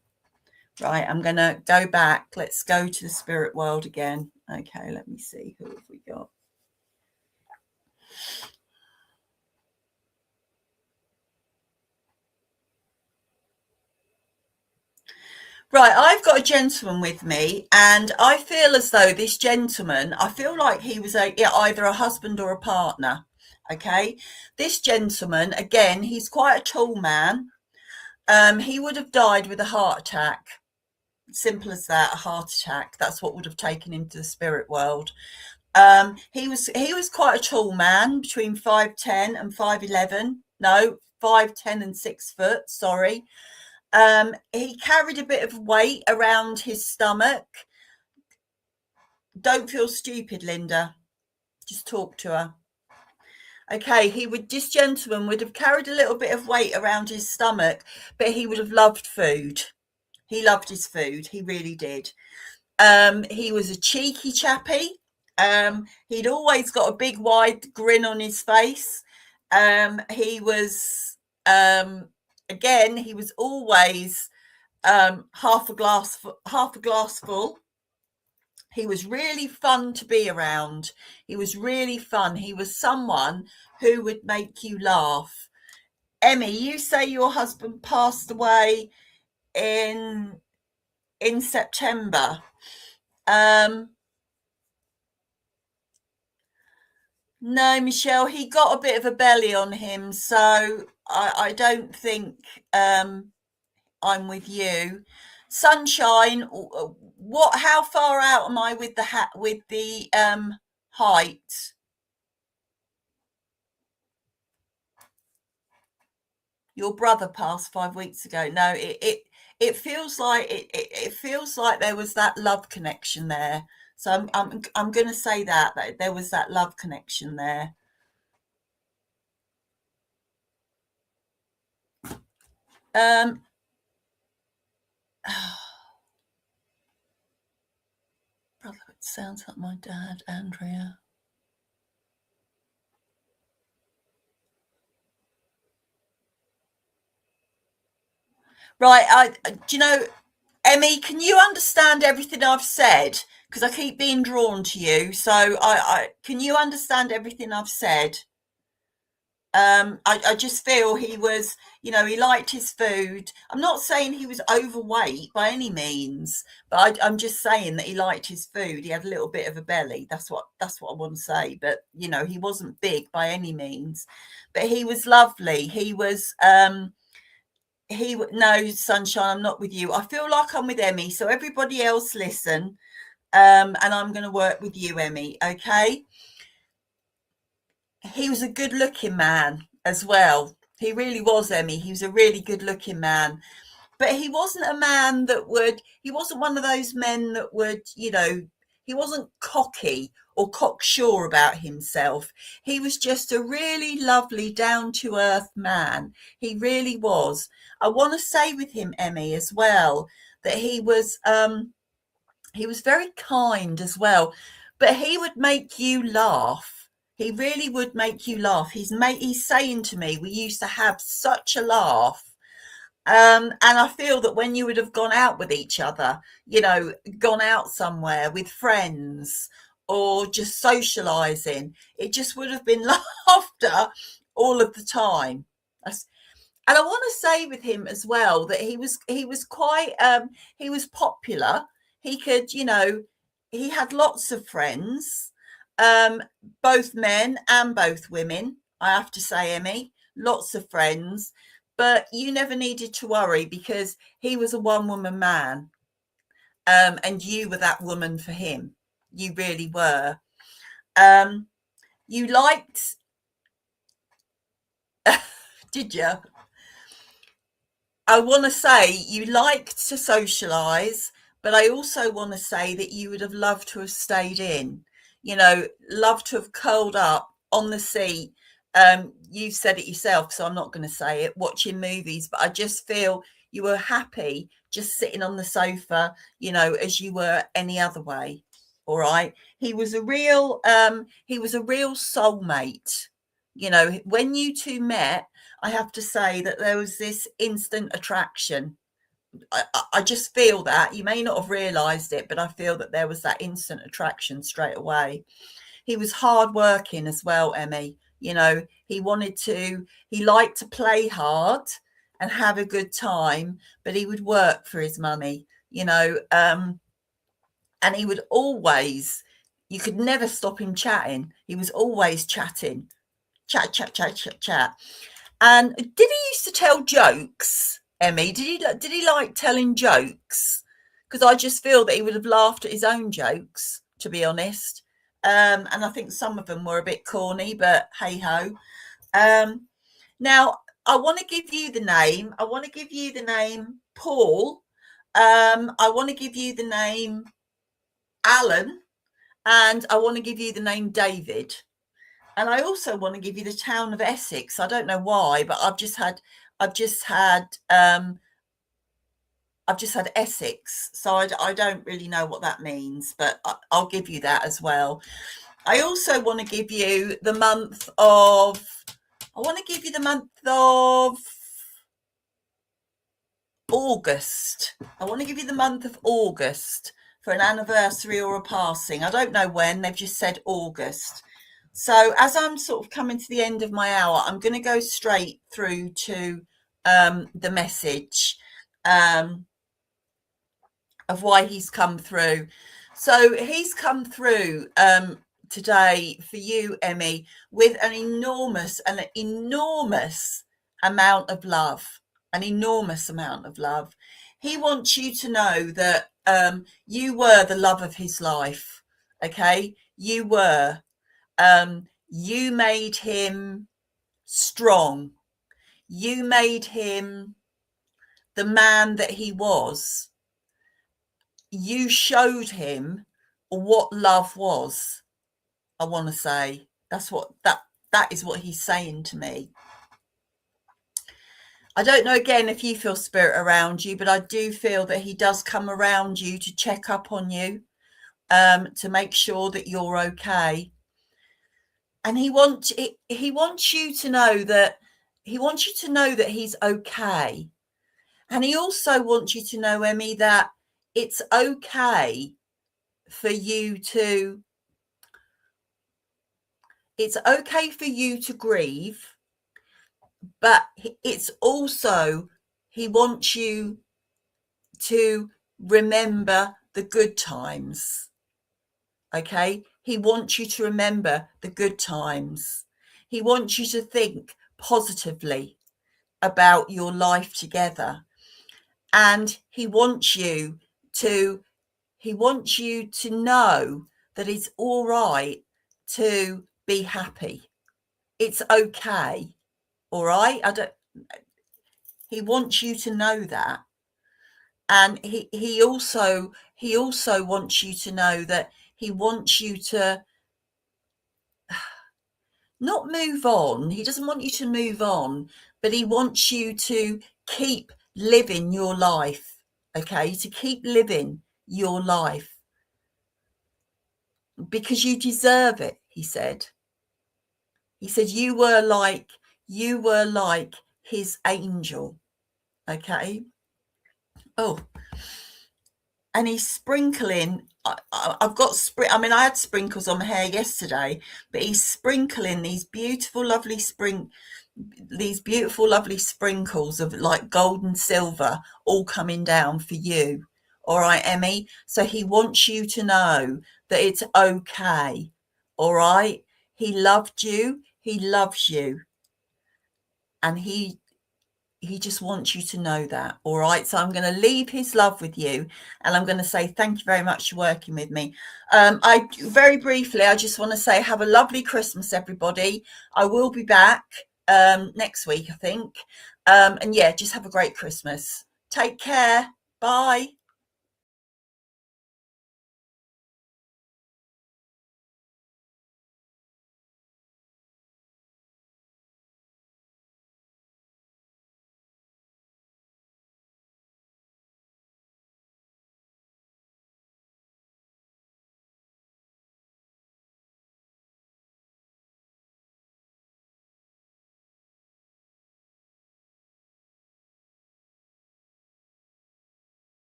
Right. I'm going to go back. Let's go to the spirit world again. Okay. Let me see. Who have we got? Right, I've got a gentleman with me, and I feel as though this gentleman, I feel like he was either a husband or a partner. Okay, this gentleman, again, he's quite a tall man. He would have died with a heart attack. Simple as that, a heart attack. That's what would have taken him to the spirit world. He was quite a tall man, between 5'10" and 5'11". No, 5'10" and 6 foot. Sorry. He carried a bit of weight around his stomach. Don't feel stupid, Linda. Just talk to her. Okay, this gentleman would have carried a little bit of weight around his stomach, but he would have loved food. He loved his food. He really did. He was a cheeky chappy. He'd always got a big wide grin on his face. He was again. He was always half a glass full. He was really fun to be around. He was really fun. He was someone who would make you laugh. Emmy, you say your husband passed away in September. No, Michelle, he got a bit of a belly on him, so I don't think I'm with you. Sunshine, what? How far out am I with the height? Your brother passed 5 weeks ago. No, it feels like it feels like there was that love connection there. So I'm going to say that there was that love connection there. Um, brother, it sounds like my dad, Andrea. Right, do you know, Emmy, can you understand everything I've said? Because I keep being drawn to you. So I can you understand everything I've said? I just feel he was, he liked his food. I'm not saying he was overweight by any means, but I'm just saying that he liked his food. He had a little bit of a belly. That's what I want to say. But he wasn't big by any means, but he was lovely. No, Sunshine, I'm not with you. I feel like I'm with Emmy. So everybody else listen, and I'm going to work with you, Emmy. Okay. He was a good looking man as well. He really was, Emmy. He was a really good looking man. But he wasn't a man he wasn't one of those men that he wasn't cocky or cocksure about himself. He was just a really lovely, down to earth man. He really was. I want to say with him, Emmy, as well, that he was very kind as well, but he would make you laugh. He really would make you laugh. He's saying to me, we used to have such a laugh. And I feel that when you would have gone out with each other, gone out somewhere with friends or just socializing, it just would have been laughter all of the time. And I want to say with him as well that he was quite he was popular. He could, he had lots of friends, um, both men and both women. I have to say, Emmy, lots of friends, but you never needed to worry because he was a one woman man, and you were that woman for him. You really were. Um, you liked, did you? I want to say you liked to socialise, but I also want to say that you would have loved to have stayed in, loved to have curled up on the seat. You said it yourself, so I'm not going to say it, watching movies, but I just feel you were happy just sitting on the sofa, as you were any other way. All right. He was a real soulmate. When you two met, I have to say that there was this instant attraction. I just feel that you may not have realized it, but I feel that there was that instant attraction straight away. He was hard working as well, Emmy. He liked to play hard and have a good time, but he would work for his money, and he would always, you could never stop him chatting. He was always chatting, chat, chat, chat, chat, chat. And did he used to tell jokes, Emmy? Did he like telling jokes? Because I just feel that he would have laughed at his own jokes, to be honest. And I think some of them were a bit corny, but hey ho. Now I want to give you the name. I want to give you the name Paul. I want to give you the name Alan, and I want to give you the name David. And I also want to give you the town of Essex. I don't know why, but I've just had Essex, so I don't really know what that means, but I'll give you that as well. I also want to give you the month of. I want to give you the month of August. I want to give you the month of August for an anniversary or a passing. I don't know when. They've just said August. So as I'm sort of coming to the end of my hour, I'm going to go straight through to the message. Of why he's come through. So he's come through today for you, Emmy, with an enormous amount of love. An enormous amount of love. He wants you to know that you were the love of his life. Okay, you were. You made him strong. You made him the man that he was. You showed him what love was. I want to say that is what he's saying to me. I don't know again if you feel spirit around you, but I do feel that he does come around you to check up on you, to make sure that you're okay. And he wants you to know that he's okay. And he also wants you to know, Emmy, that it's okay for you to grieve, but it's also, he wants you to remember the good times. Okay? He wants you to remember the good times. He wants you to think positively about your life together. And he wants you to know that it's all right to be happy. It's okay. All right. He wants you to know that. And he also wants you to know that he wants you to not move on. He doesn't want you to move on, but he wants you to keep living your life. Okay. To keep living your life because you deserve it. He said you were like his angel. Okay. Oh, and he's sprinkling. I've got I had sprinkles on my hair yesterday, but he's sprinkling these beautiful, lovely sprinkles of like gold and silver all coming down for you. All right, Emmy. So he wants you to know that it's okay. All right. He loved you. He loves you. And he just wants you to know that. All right. So I'm going to leave his love with you, and I'm going to say thank you very much for working with me. I very briefly, I just want to say have a lovely Christmas, everybody. I will be back next week, I think. And yeah, just have a great Christmas. Take care. Bye.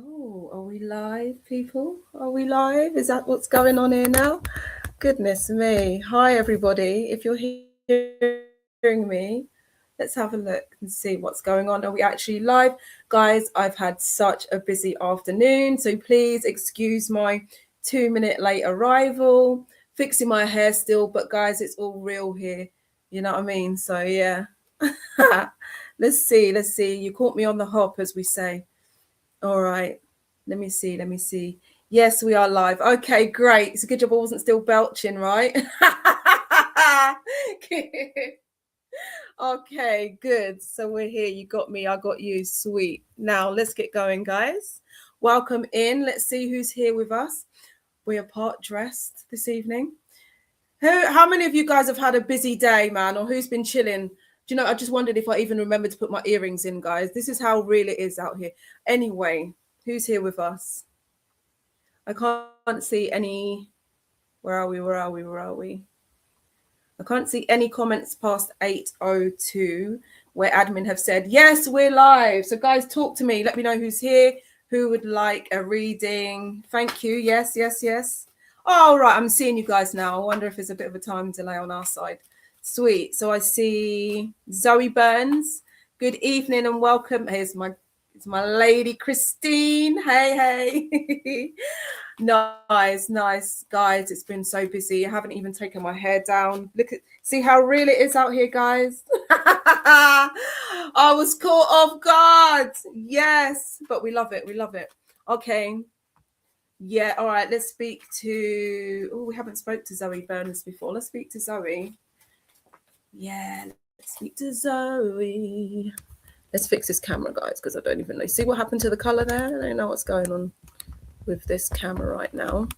Oh, are we live, people? Are we live? Is that what's going on here now? Goodness me. Hi, everybody. If you're hearing me, let's have a look and see what's going on. Are we actually live? Guys, I've had such a busy afternoon, so please excuse my 2-minute late arrival. Fixing my hair still, but guys, it's all real here. You know what I mean? So, yeah. Let's see. You caught me on the hop, as we say. All right. Let me see. Yes, we are live. Okay, great. It's a good job I wasn't still belching, right? Okay, good. So we're here. You got me. I got you. Sweet. Now let's get going, guys. Welcome in. Let's see who's here with us. We are part dressed this evening. How many of you guys have had a busy day, man, or who's been chilling? Do you know, I just wondered if I even remembered to put my earrings in, guys. This is how real it is out here. Anyway, who's here with us? I can't see any. Where are we? I can't see any comments past 8:02 where admin have said, yes, we're live. So guys, talk to me. Let me know who's here, who would like a reading. Thank you. Yes. All right, I'm seeing you guys now. I wonder if there's a bit of a time delay on our side. Sweet. So I see Zoe Burns. Good evening and welcome. Here's my lady Christine. Hey. Nice. Guys, it's been so busy. I haven't even taken my hair down. See how real it is out here, guys. I was caught off guard. Yes, but we love it. Okay. Yeah, all right, let's speak to... Oh, we haven't spoke to Zoe Burns before. Let's speak to Zoe. Yeah, let's speak to Zoe. Let's fix this camera, guys, because I don't even know. See what happened to the color there? I don't know what's going on with this camera right now.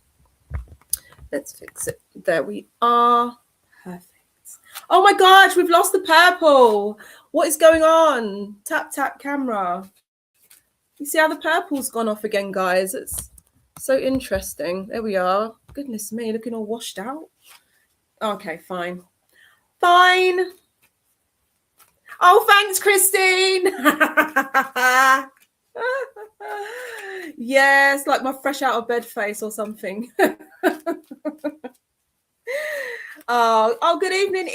Let's fix it. There we are. Perfect. Oh my gosh, we've lost the purple. What is going on? Tap camera. You see how the purple's gone off again, guys? It's so interesting. There we are. Goodness me, looking all washed out. Okay, fine. Oh, thanks, Christine. Yes, like my fresh out of bed face or something. Oh, good evening,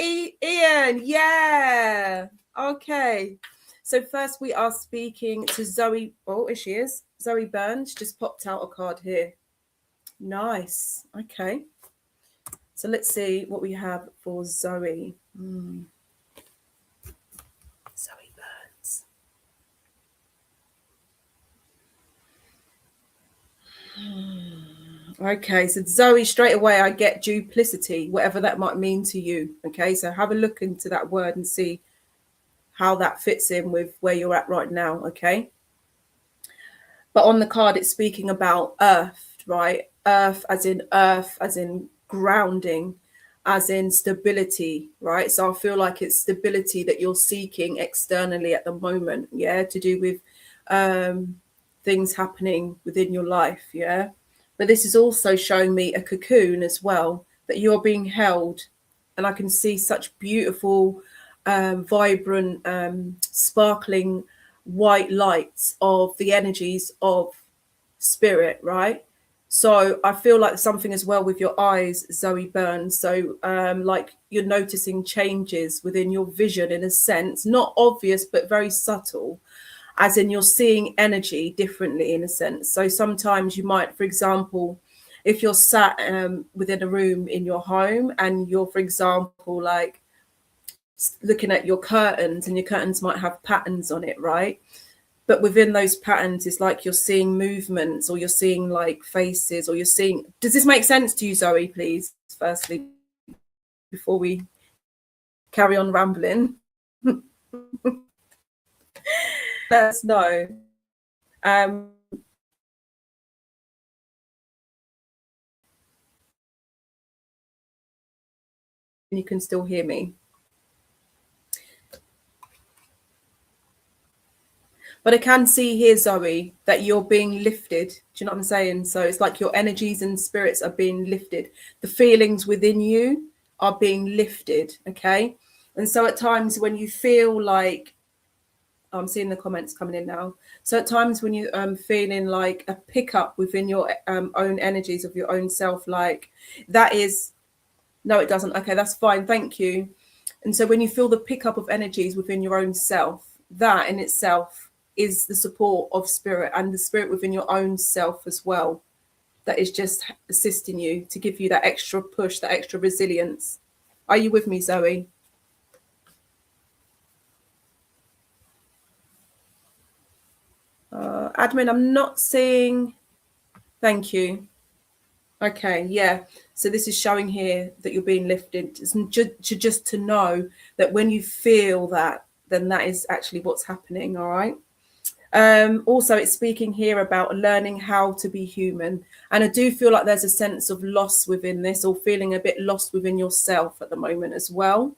Ian. Yeah. Okay. So first we are speaking to Zoe. Oh, here she is. Zoe Burns just popped out a card here. Nice. Okay. So let's see what we have for Zoe. Zoe Burns. Okay, so Zoe, straight away I get duplicity, whatever that might mean to you. Okay, so have a look into that word and see how that fits in with where you're at right now. Okay. But on the card, it's speaking about earth, right? Earth as in grounding, as in stability, right? So I feel like it's stability that you're seeking externally at the moment, yeah, to do with things happening within your life, yeah. But this is also showing me a cocoon as well, that you're being held, and I can see such beautiful, vibrant, sparkling white lights of the energies of spirit, right? So I feel like something as well with your eyes, Zoe Burns. So like you're noticing changes within your vision in a sense, not obvious, but very subtle, as in you're seeing energy differently in a sense. So sometimes you might, for example, if you're sat within a room in your home and you're, for example, like looking at your curtains, and your curtains might have patterns on it, right? But within those patterns, it's like you're seeing movements, or you're seeing like faces, or you're seeing... Does this make sense to you, Zoe, please, firstly, before we carry on rambling? Let us know. You can still hear me. But I can see here, Zoe, that you're being lifted. Do you know what I'm saying? So it's like your energies and spirits are being lifted. The feelings within you are being lifted, okay? And so at times when you feel like, I'm seeing the comments coming in now. So at times when you feeling like a pickup within your own energies of your own self, like that is, no, it doesn't. Okay, that's fine. Thank you. And so when you feel the pickup of energies within your own self, that in itself is the support of spirit, and the spirit within your own self as well. That is just assisting you to give you that extra push, that extra resilience. Are you with me, Zoe? Admin, I'm not seeing. Thank you. Okay, yeah. So this is showing here that you're being lifted. Just to know that when you feel that, then that is actually what's happening. All right. Also, it's speaking here about learning how to be human. And I do feel like there's a sense of loss within this, or feeling a bit lost within yourself at the moment as well.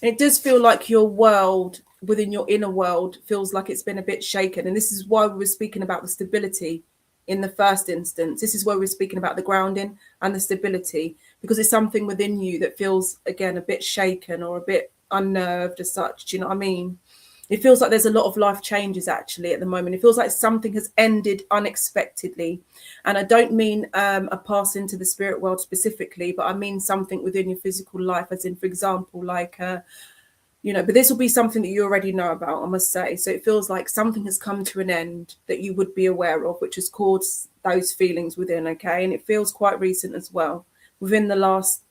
And it does feel like your world, within your inner world, feels like it's been a bit shaken. And this is why we were speaking about the stability in the first instance. This is where we're speaking about the grounding and the stability, because it's something within you that feels, again, a bit shaken or a bit unnerved as such. Do you know what I mean? It feels like there's a lot of life changes actually at the moment. It feels like something has ended unexpectedly. And I don't mean a pass into the spirit world specifically, but I mean something within your physical life, as in, for example, like, you know, but this will be something that you already know about, I must say. So it feels like something has come to an end that you would be aware of, which has caused those feelings within, okay? And it feels quite recent as well, within the last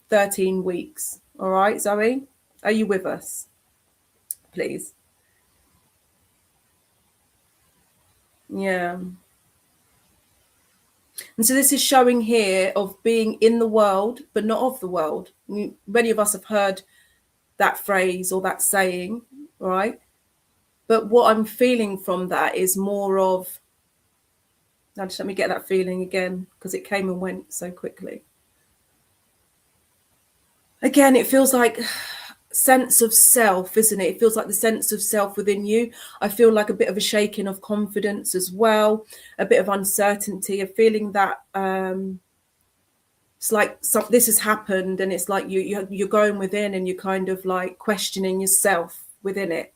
13 weeks. All right, Zoe? Are you with us, please? Yeah. And so this is showing here of being in the world, but not of the world. Many of us have heard that phrase or that saying, right? But what I'm feeling from that is more of, now just let me get that feeling again, because it came and went so quickly. Again, it feels like sense of self, isn't it? It feels like the sense of self within you. I feel like a bit of a shaking of confidence as well, a bit of uncertainty, a feeling that it's like this has happened, and it's like you're going within and you're kind of like questioning yourself within it.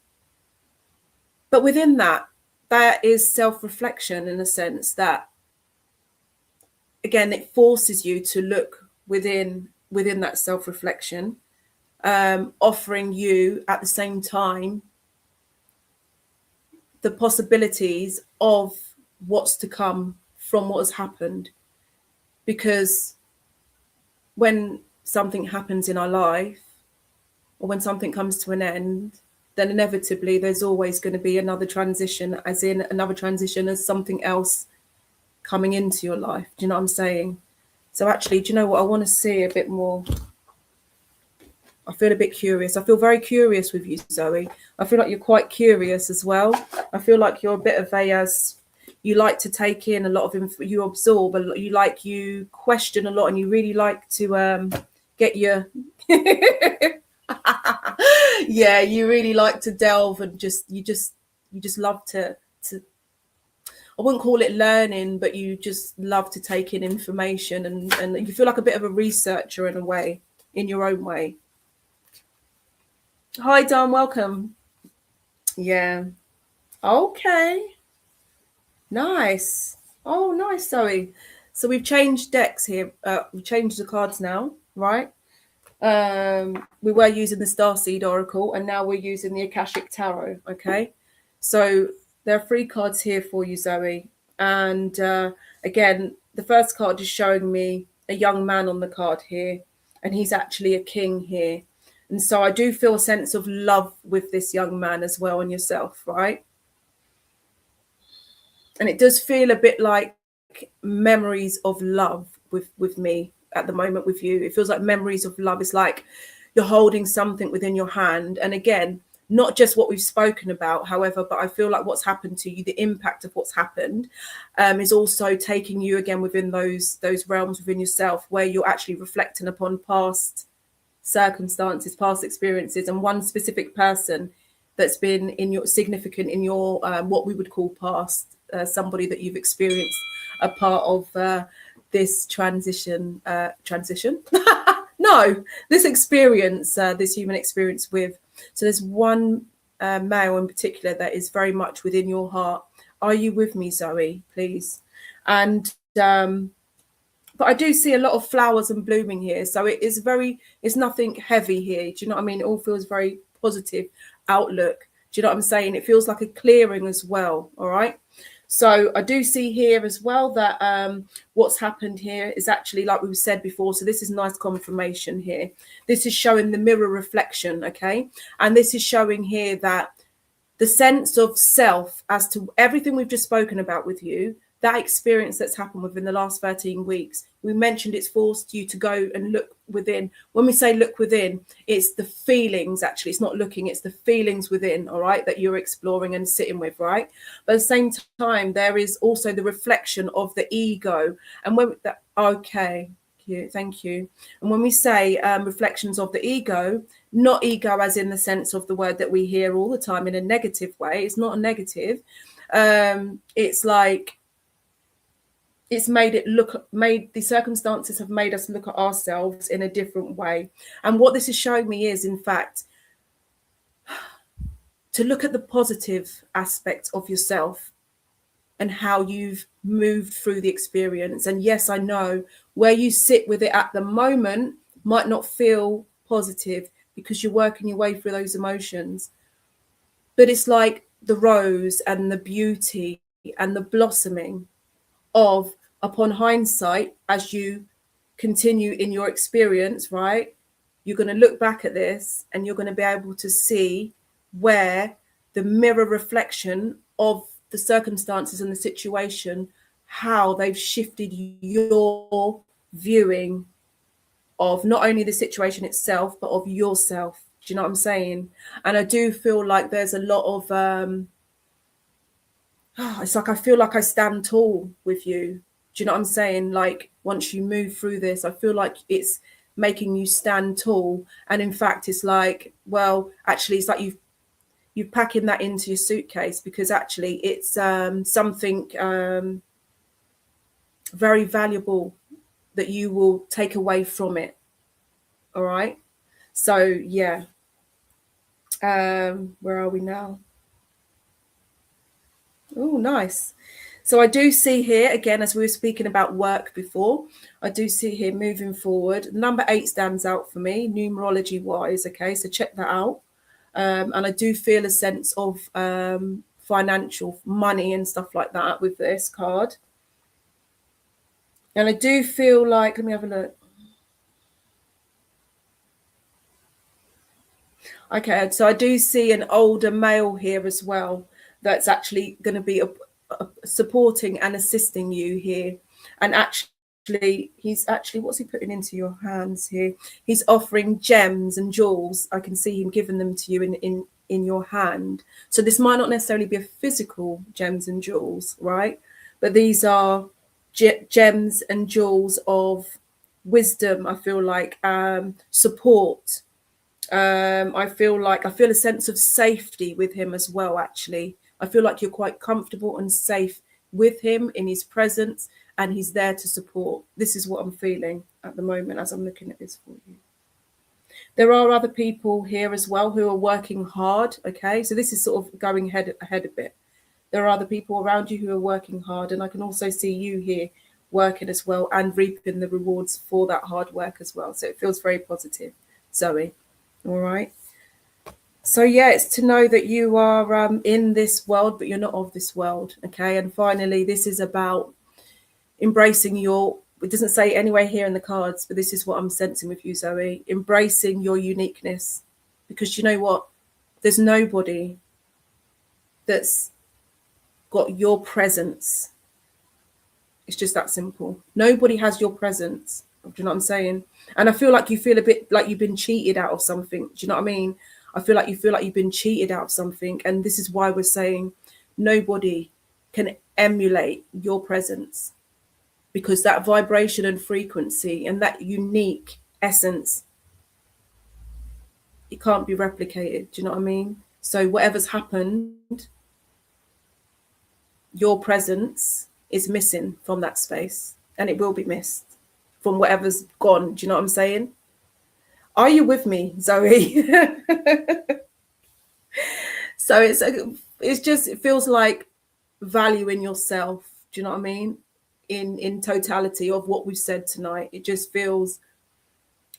But within that, there is self-reflection in a sense that, again, it forces you to look within that self-reflection, offering you at the same time the possibilities of what's to come from what has happened. Because when something happens in our life, or when something comes to an end, then inevitably there's always going to be another transition, as in another transition as something else coming into your life. Do you know what I'm saying? So actually, do you know what? I want to see a bit more. I feel a bit curious. I feel very curious with you, Zoe. I feel like you're quite curious as well. I feel like you're a bit of a, you like to take in a lot of info, you absorb a lot, you question a lot, and you really like to get your yeah, you really like to delve, and you just love to I wouldn't call it learning, but you just love to take in information, and you feel like a bit of a researcher in a way, in your own way. Hi, Dan, welcome. Yeah. Okay. Nice. Oh, nice, Zoe. So we've changed decks here. We've changed the cards now, right? We were using the Starseed Oracle, and now we're using the Akashic Tarot, okay? So there are 3 cards here for you, Zoe. And again, the first card is showing me a young man on the card here, and he's actually a king here. And so I do feel a sense of love with this young man as well, and yourself, right? And it does feel a bit like memories of love with me at the moment with you. It feels like memories of love. It's like you're holding something within your hand. And again, not just what we've spoken about, however, but I feel like what's happened to you, the impact of what's happened, is also taking you again within those realms within yourself, where you're actually reflecting upon past circumstances, past experiences, and one specific person that's been in your significant in your what we would call past, somebody that you've experienced a part of this transition No, this experience, this human experience with, so there's one male in particular that is very much within your heart. Are you with me, Zoe, please? And but I do see a lot of flowers and blooming here. So it is it's nothing heavy here. Do you know what I mean? It all feels very positive outlook. Do you know what I'm saying? It feels like a clearing as well. All right. So I do see here as well that what's happened here is actually, like we said before, so this is nice confirmation here. This is showing the mirror reflection, okay? And this is showing here that the sense of self as to everything we've just spoken about with you, that experience that's happened within the last 13 weeks, we mentioned it's forced you to go and look within. When we say look within, it's the feelings, actually. It's not looking, it's the feelings within, all right, that you're exploring and sitting with, right? But at the same time, there is also the reflection of the ego. And when that, okay, thank you. And when we say reflections of the ego, not ego as in the sense of the word that we hear all the time in a negative way. It's not a negative. It's like, it's made the circumstances have made us look at ourselves in a different way. And what this is showing me is, in fact, to look at the positive aspect of yourself and how you've moved through the experience. And yes, I know where you sit with it at the moment might not feel positive because you're working your way through those emotions. But it's like the rose and the beauty and the blossoming of, upon hindsight, as you continue in your experience, right, you're going to look back at this and you're going to be able to see where the mirror reflection of the circumstances and the situation, how they've shifted your viewing of not only the situation itself, but of yourself. Do you know what I'm saying? And I do feel like there's a lot of, it's like I feel like I stand tall with you. Do you know what I'm saying? Like once you move through this, I feel like it's making you stand tall. And in fact, it's like, well, actually, it's like you're packing that into your suitcase, because actually it's something very valuable that you will take away from it. All right. So yeah. Where are we now? Oh, nice. So I do see here, again, as we were speaking about work before, I do see here moving forward. Number 8 stands out for me, numerology wise. Okay, so check that out. And I do feel a sense of financial money and stuff like that with this card. And I do feel like, let me have a look. Okay, so I do see an older male here as well that's actually going to be supporting and assisting you here. And actually, he's actually, what's he putting into your hands here? He's offering gems and jewels. I can see him giving them to you in your hand. So this might not necessarily be a physical gems and jewels, right? But these are gems and jewels of wisdom, I feel like, support. I feel a sense of safety with him as well, actually. I feel like you're quite comfortable and safe with him in his presence, and he's there to support. This is what I'm feeling at the moment as I'm looking at this for you. There are other people here as well who are working hard, okay? So this is sort of going ahead a bit. There are other people around you who are working hard, and I can also see you here working as well and reaping the rewards for that hard work as well. So it feels very positive, Zoe. All right. So yeah, it's to know that you are in this world, but you're not of this world. Okay. And finally, this is about embracing it doesn't say anywhere here in the cards, but this is what I'm sensing with you, Zoe, embracing your uniqueness. Because you know what? There's nobody that's got your presence. It's just that simple. Nobody has your presence. Do you know what I'm saying? And I feel like you feel a bit like you've been cheated out of something. Do you know what I mean? I feel like you've been cheated out of something. And this is why we're saying nobody can emulate your presence, because that vibration and frequency and that unique essence, it can't be replicated. Do you know what I mean? So whatever's happened, your presence is missing from that space, and it will be missed from whatever's gone. Do you know what I'm saying? Are you with me, Zoe? So it feels like valuing yourself. Do you know what I mean? In totality of what we've said tonight, it just feels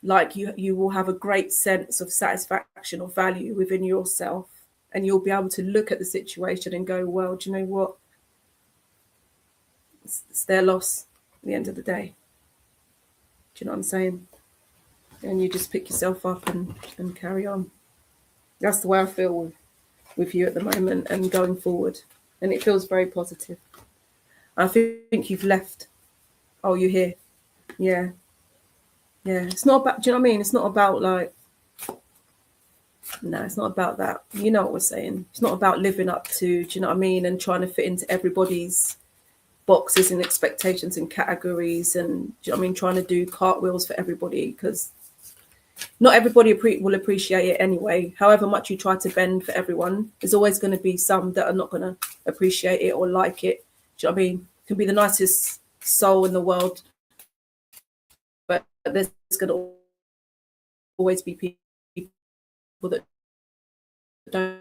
like you will have a great sense of satisfaction or value within yourself, and you'll be able to look at the situation and go, well, do you know what? It's their loss at the end of the day. Do you know what I'm saying? And you just pick yourself up and carry on. That's the way I feel with you at the moment and going forward. And it feels very positive. I think you've left. Oh, you're here. Yeah. Yeah. It's not about, do you know what I mean? It's not about like, no, it's not about that. You know what we're saying. It's not about living up to, do you know what I mean? And trying to fit into everybody's boxes and expectations and categories. And, do you know what I mean? Trying to do cartwheels for everybody, because not everybody will appreciate it anyway. However much you try to bend for everyone, there's always going to be some that are not going to appreciate it or like it. Do you know what I mean? You can be the nicest soul in the world, but there's going to always be people that don't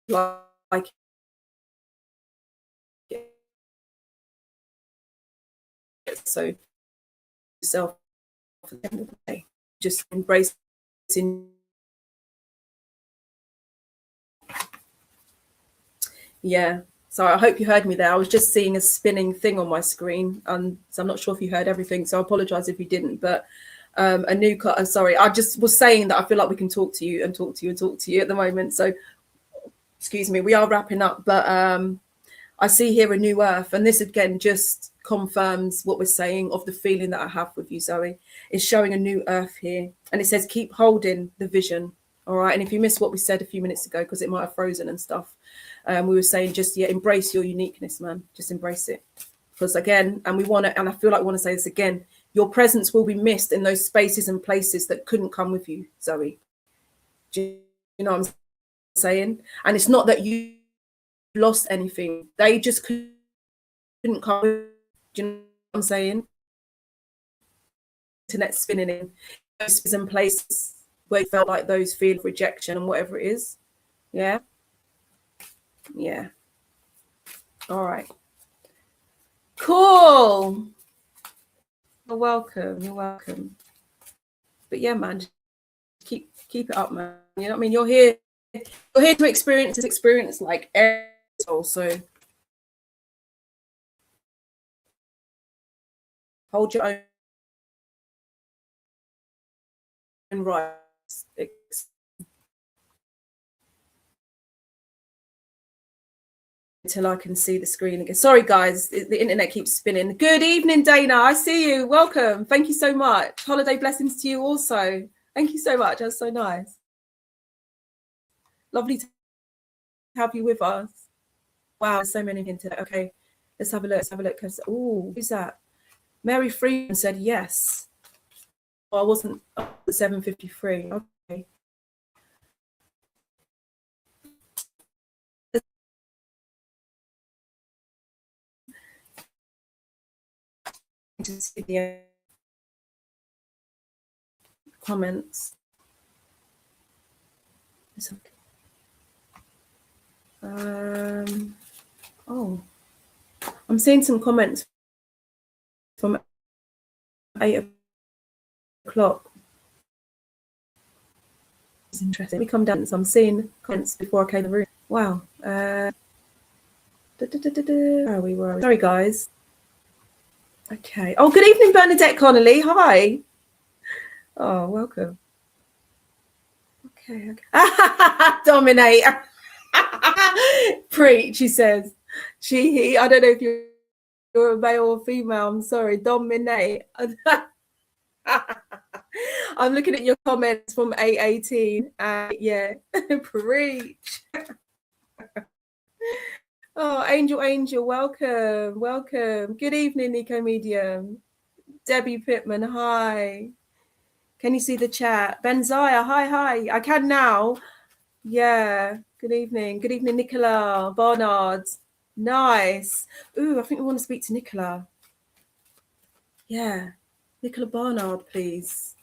like it. So yourself at the end of the day, just embracing. Yeah. So I hope you heard me there. I was just seeing a spinning thing on my screen, and so I'm not sure if you heard everything. So I apologize if you didn't. But a new cut. Sorry, I just was saying that I feel like we can talk to you and talk to you and talk to you at the moment. So excuse me, we are wrapping up, but I see here a new earth, and this again just confirms what we're saying of the feeling that I have with you, Zoe. It's showing a new earth here, and it says keep holding the vision. All right. And if you missed what we said a few minutes ago, because it might have frozen and stuff, we were saying just, yeah, embrace your uniqueness, man. Just embrace it. Because again, and we want to, and I feel like we want to say this again, your presence will be missed in those spaces and places that couldn't come with you, Zoe. Do you know what I'm saying? And it's not that you lost anything. They just couldn't come with you. Do you know what I'm saying? Internet spinning in those spaces and places where you felt like those feel of rejection and whatever it is. Yeah. Yeah. All right. Cool. You're welcome. You're welcome. But yeah, man, keep it up, man. You know what I mean? You're here to experience this experience like also hold your own rights. Until I can see the screen again. Sorry, guys, the internet keeps spinning. Good evening, Dana. I see you. Welcome. Thank you so much. Holiday blessings to you also. Thank you so much. That's so nice. Lovely to have you with us. Wow, so many in today. Okay, let's have a look. Let's have a look. Oh, who's that? Mary Freeman said yes. Oh, I wasn't up at 7:53. Okay. To see the comments. Oh, I'm seeing some comments from 8 o'clock. It's interesting. We come down, so I'm seeing comments before I came to the room. Wow. Where are we? Sorry, guys. Okay. Oh, good evening, Bernadette Connolly. Hi. Oh, welcome. Okay. Dominate. Preach, she says. He. I don't know if you're a male or female. I'm sorry. Dominate. I'm looking at your comments from 8:18. Yeah. Preach. Oh, Angel, welcome. Good evening, Nico Medium. Debbie Pittman, hi. Can you see the chat? Benziah, hi. I can now. Yeah. Good evening, Nicola Barnard. Nice. Ooh, I think we want to speak to Nicola. Yeah. Nicola Barnard, please.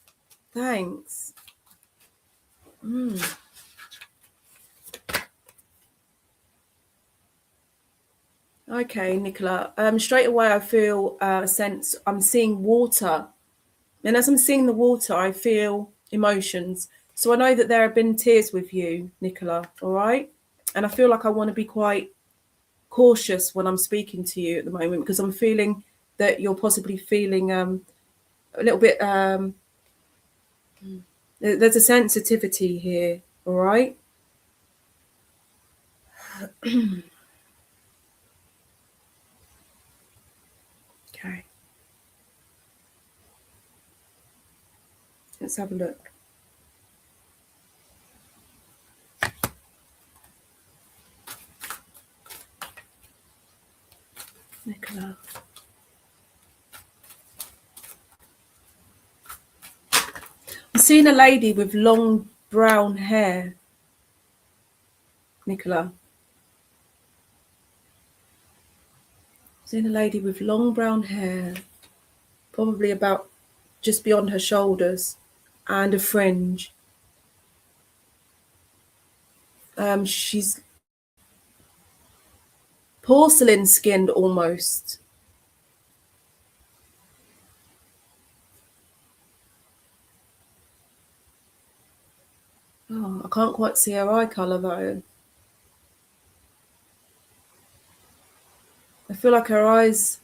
Thanks. Okay, Nicola. Straight away, I feel a sense. I'm seeing water, and as I'm seeing the water, I feel emotions. So I know that there have been tears with you, Nicola. All right, and I feel like I want to be quite cautious when I'm speaking to you at the moment because I'm feeling that you're possibly feeling a little bit. There's a sensitivity here. All right. Okay. Let's have a look. Nicola. I'm seeing a lady with long brown hair, Nicola. I'm seeing a lady with long brown hair, probably about just beyond her shoulders, and a fringe. She's porcelain skinned almost. Oh, I can't quite see her eye colour though. I feel like her eyes.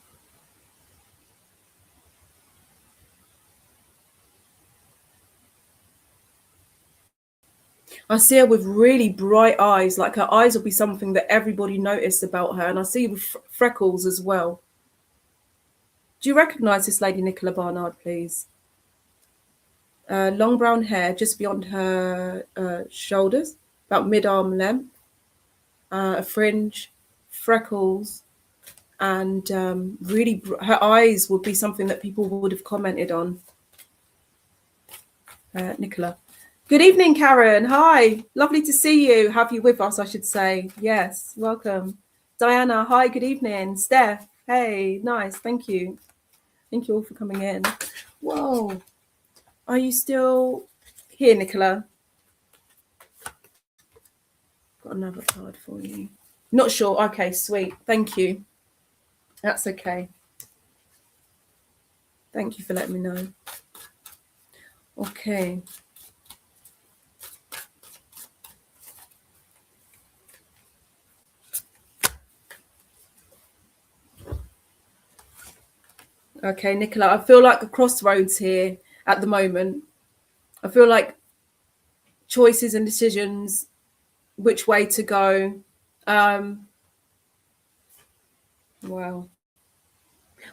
I see her with really bright eyes, like her eyes will be something that everybody noticed about her. And I see with freckles as well. Do you recognise this lady, Nicola Barnard, please? Long brown hair just beyond her shoulders, about mid-arm length, a fringe, freckles, and really her eyes would be something that people would have commented on. Nicola. Good evening, Karen. Hi. Lovely to see you. Have you with us, I should say. Yes, welcome. Diana. Hi, good evening. Steph. Hey, nice. Thank you. Thank you all for coming in. Whoa. Are you still here, Nicola? Got another card for you. Not sure. Okay, sweet. Thank you. That's okay. Thank you for letting me know. Okay. Okay, Nicola, I feel like a crossroads here at the moment. I feel like choices and decisions, which way to go. Wow.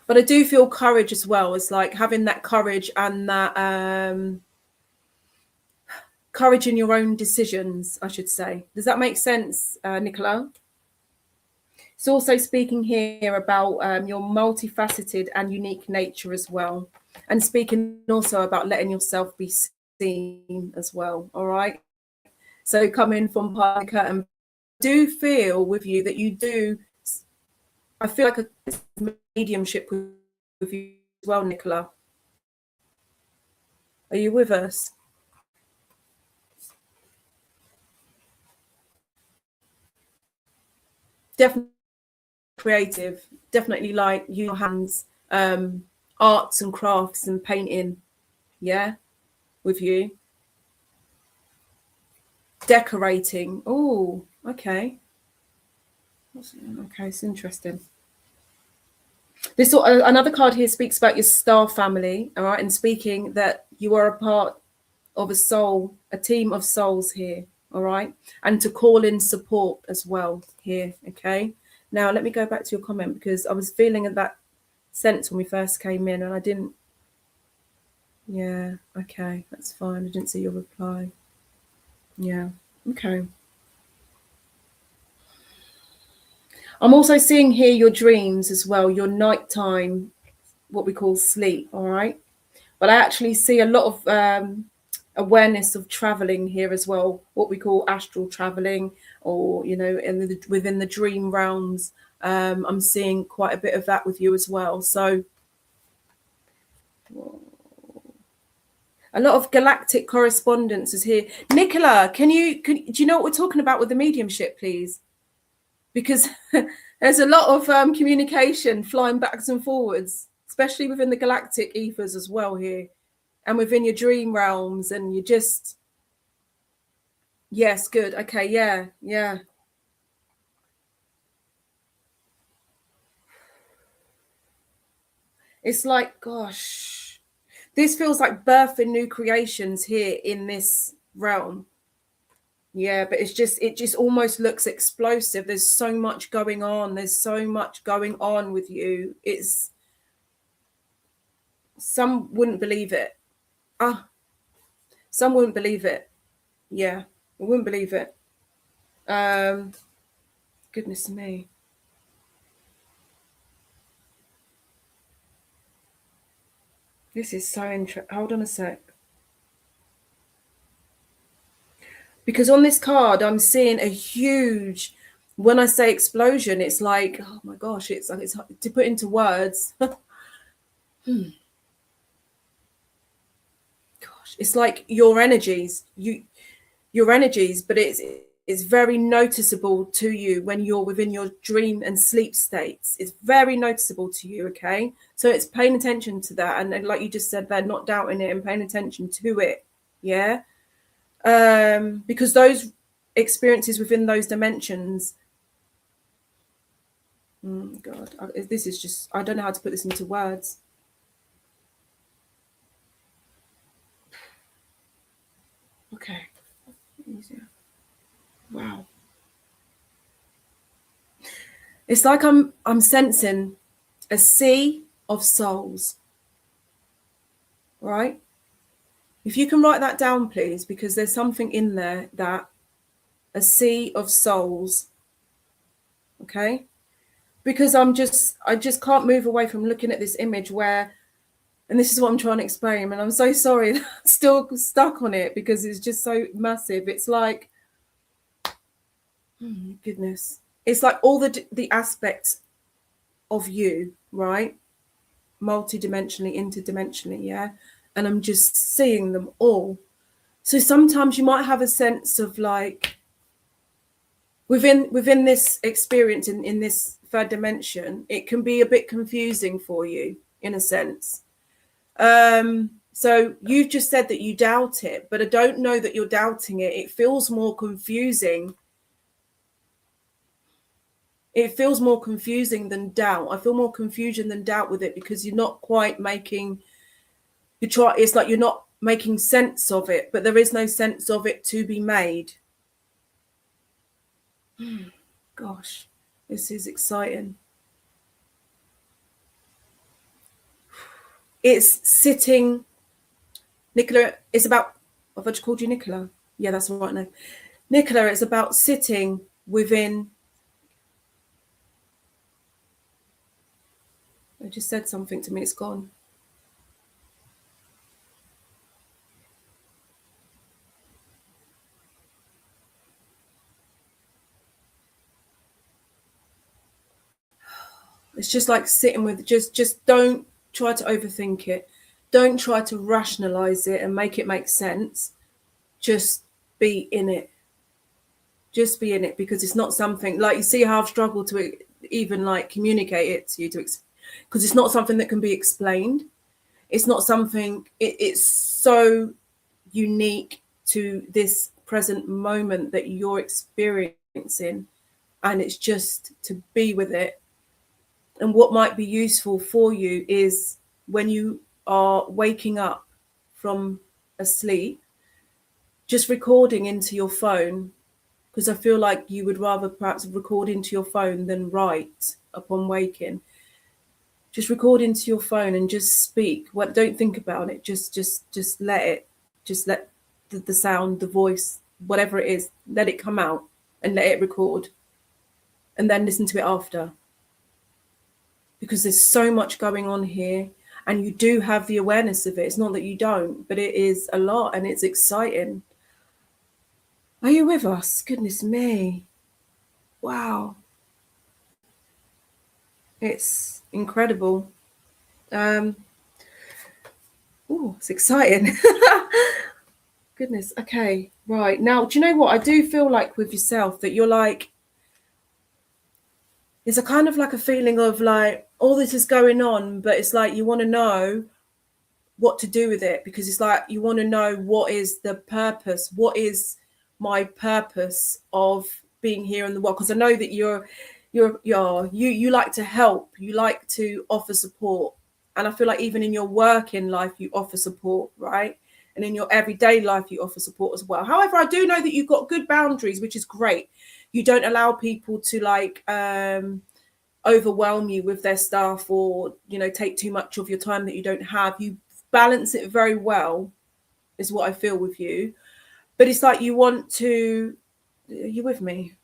But I do feel courage as well. It's like having that courage and that courage in your own decisions, I should say. Does that make sense, Nicola? It's also speaking here about your multifaceted and unique nature as well. And speaking also about letting yourself be seen as well. All right. So coming from behind the curtain, I do feel with you that you do. I feel like a mediumship with you as well, Nicola. Are you with us? Definitely creative. Definitely like your hands, arts and crafts and painting. Yeah, with you. Decorating. Oh, okay. Okay, it's interesting. This another card here speaks about your star family, all right, and speaking that you are a part of a soul, a team of souls here, all right, and to call in support as well here. Okay. Now let me go back to your comment because I was feeling that sense when we first came in, and I didn't. Yeah. Okay, that's fine. I didn't see your reply. Yeah. Okay. I'm also seeing here your dreams as well, your nighttime, what we call sleep, all right? But I actually see a lot of awareness of traveling here as well, what we call astral traveling, or, you know, within the dream realms. I'm seeing quite a bit of that with you as well. So a lot of galactic correspondence is here. Nicola, do you know what we're talking about with the mediumship, please? Because there's a lot of communication flying backwards and forwards, especially within the galactic ethers as well here, and within your dream realms, and you just, yes, good, okay, yeah. It's like, gosh, this feels like birthing new creations here in this realm. Yeah, but it just almost looks explosive. There's so much going on. There's so much going on with you. It's, some wouldn't believe it. Some wouldn't believe it. Yeah, I wouldn't believe it. Goodness me. This is so interesting. Hold on a sec. Because on this card, I'm seeing a huge, when I say explosion, it's like, oh my gosh, it's hard to put into words. Gosh, it's like your energies, but it's very noticeable to you when you're within your dream and sleep states. It's very noticeable to you, okay? So it's paying attention to that. And like you just said, they're not doubting it and paying attention to it, yeah? Because those experiences within those dimensions, God, this is just, I don't know how to put this into words. Okay, easier. Wow. It's like I'm sensing a sea of souls, right? If you can write that down, please, because there's something in there, that a sea of souls, okay? Because I just can't move away from looking at this image where, and this is what I'm trying to explain, and I'm so sorry that I'm still stuck on it because it's just so massive. It's like, goodness, it's like all the aspects of you, right? Multidimensionally, interdimensionally, yeah? And I'm just seeing them all. So sometimes you might have a sense of like, within this experience in this third dimension, it can be a bit confusing for you in a sense. So you've just said that you doubt it, but I don't know that you're doubting it. It feels more confusing. It feels more confusing than doubt. I feel more confusion than doubt with it because you're not quite making, it's like you're not making sense of it, but there is no sense of it to be made. Gosh, this is exciting. It's sitting, Nicola, it's about, have I just called you Nicola? Yeah, that's the right name. Nicola, it's about sitting within, I just said something to me, it's gone. It's just like sitting with, just don't try to overthink it. Don't try to rationalize it and make it make sense. Just be in it. Just be in it, because it's not something, like, you see how I've struggled to even like communicate it to you, because it's not something that can be explained. It's not something, it's so unique to this present moment that you're experiencing, and it's just to be with it. And what might be useful for you is when you are waking up from a sleep, just recording into your phone, because I feel like you would rather perhaps record into your phone than write upon waking. Just record into your phone and just speak. Don't think about it. Just let it. Just let the sound, the voice, whatever it is, let it come out and let it record. And then listen to it after. Because there's so much going on here, and you do have the awareness of it. It's not that you don't, but it is a lot, and it's exciting. Are you with us? Goodness me. Wow. It's incredible. Oh, it's exciting. Goodness. Okay. Right. Now, do you know what? I do feel like with yourself that you're like, there's a kind of like a feeling of like all this is going on, but it's like you want to know what to do with it, because it's like you want to know what is the purpose, what is my purpose of being here in the world, because I know that you like to help, you like to offer support, and I feel like even in your working life you offer support, right? And in your everyday life you offer support as well. However, I do know that you've got good boundaries, which is great. You don't allow people to like overwhelm you with their stuff, or take too much of your time that you don't have. You balance it very well, is what I feel with you. But it's like you want to. Are you with me?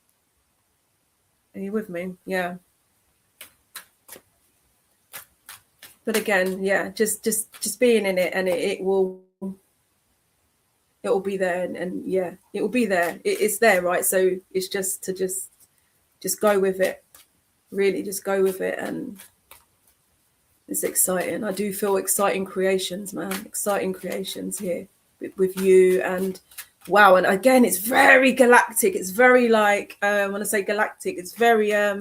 Are you with me? Yeah. But again, yeah, just being in it, and it will be there, and yeah, it will be there. It's there, right? So it's just to just go with it. Really, just go with it, and it's exciting. I do feel exciting creations, man. Exciting creations here with you. And wow. And again, it's very galactic. It's very like, when I say galactic, it's very, I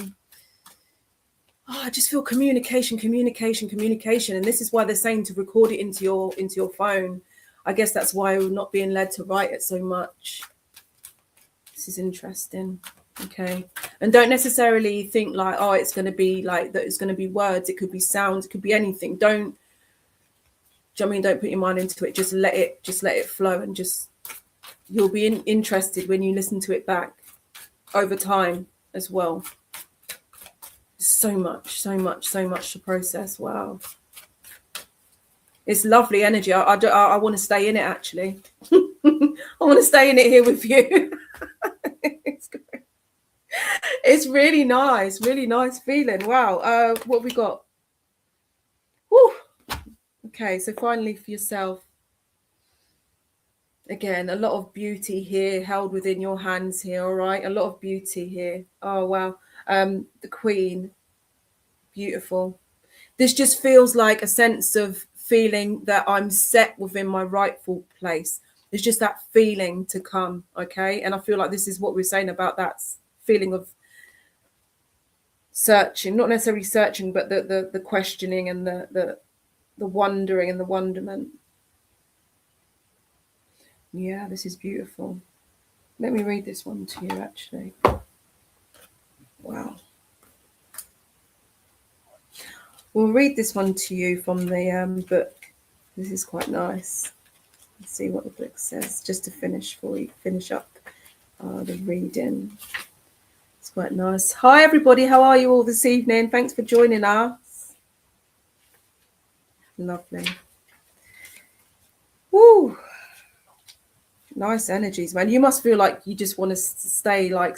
just feel communication. And this is why they're saying to record it into your phone. I guess that's why we're not being led to write it so much. This is interesting. Okay. And don't necessarily think like, oh, it's going to be like that. It's going to be words. It could be sounds. It could be anything. Don't put your mind into it. Just let it flow, and you'll be interested when you listen to it back over time as well. So much to process. Wow. It's lovely energy. I want to stay in it, actually. I want to stay in it here with you. It's great. It's really nice feeling. Wow. What have we got? Woo. Okay, so finally for yourself. Again, a lot of beauty here held within your hands here, all right? A lot of beauty here. Oh, wow. The Queen. Beautiful. This just feels like a sense of feeling that I'm set within my rightful place. There's just that feeling to come, okay? And I feel like this is what we're saying about that feeling of searching, not necessarily searching, but the questioning and the wondering and the wonderment. Yeah, this is beautiful. Let me read this one to you, actually. Wow. We'll read this one to you from the book. This is quite nice. Let's see what the book says, just to finish up the reading. It's quite nice. Hi, everybody. How are you all this evening? Thanks for joining us. Lovely. Woo. Nice energies, man. You must feel like you just want to stay like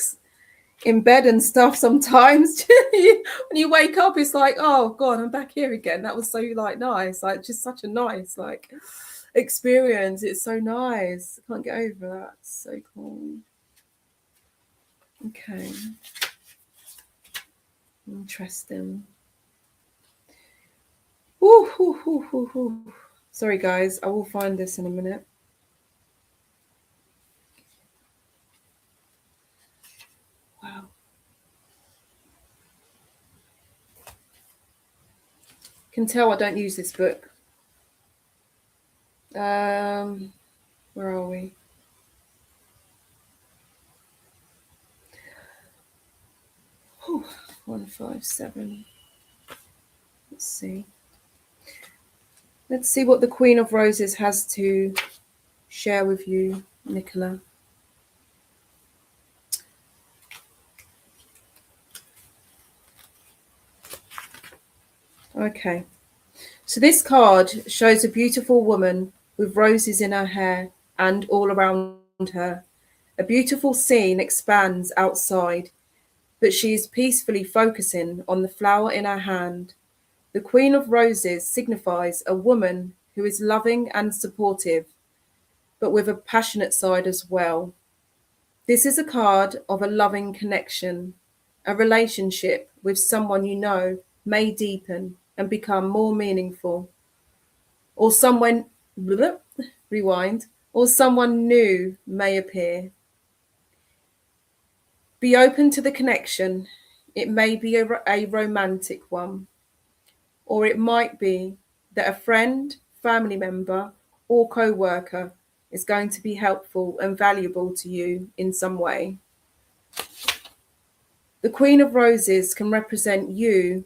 in bed and stuff sometimes. When you wake up, it's like, oh God, I'm back here again. That was so like nice. Like just such a nice like experience. It's so nice. I can't get over that. It's so cool. Okay. Interesting. Ooh. Sorry guys, I will find this in a minute. Wow. Can tell I don't use this book. Where are we? Ooh, 157. Let's see. Let's see what the Queen of Roses has to share with you, Nicola. Okay. So this card shows a beautiful woman with roses in her hair and all around her. A beautiful scene expands outside, but she is peacefully focusing on the flower in her hand. The Queen of Roses signifies a woman who is loving and supportive, but with a passionate side as well. This is a card of a loving connection, a relationship with someone you know may deepen and become more meaningful, or someone rewind, or someone new may appear. Be open to the connection. It may be a romantic one, or it might be that a friend, family member, or co-worker is going to be helpful and valuable to you in some way. The Queen of Roses can represent you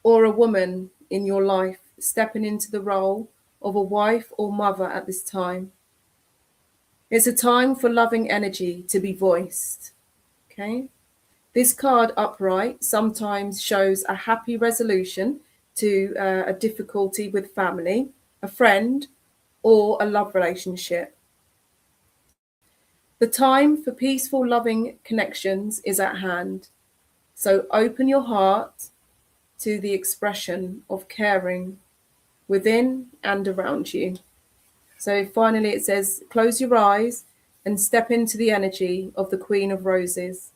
or a woman in your life stepping into the role of a wife or mother at this time. It's a time for loving energy to be voiced. Okay. This card upright sometimes shows a happy resolution to a difficulty with family, a friend, or a love relationship. The time for peaceful, loving connections is at hand. So open your heart to the expression of caring within and around you. So finally it says, close your eyes and step into the energy of the Queen of Roses.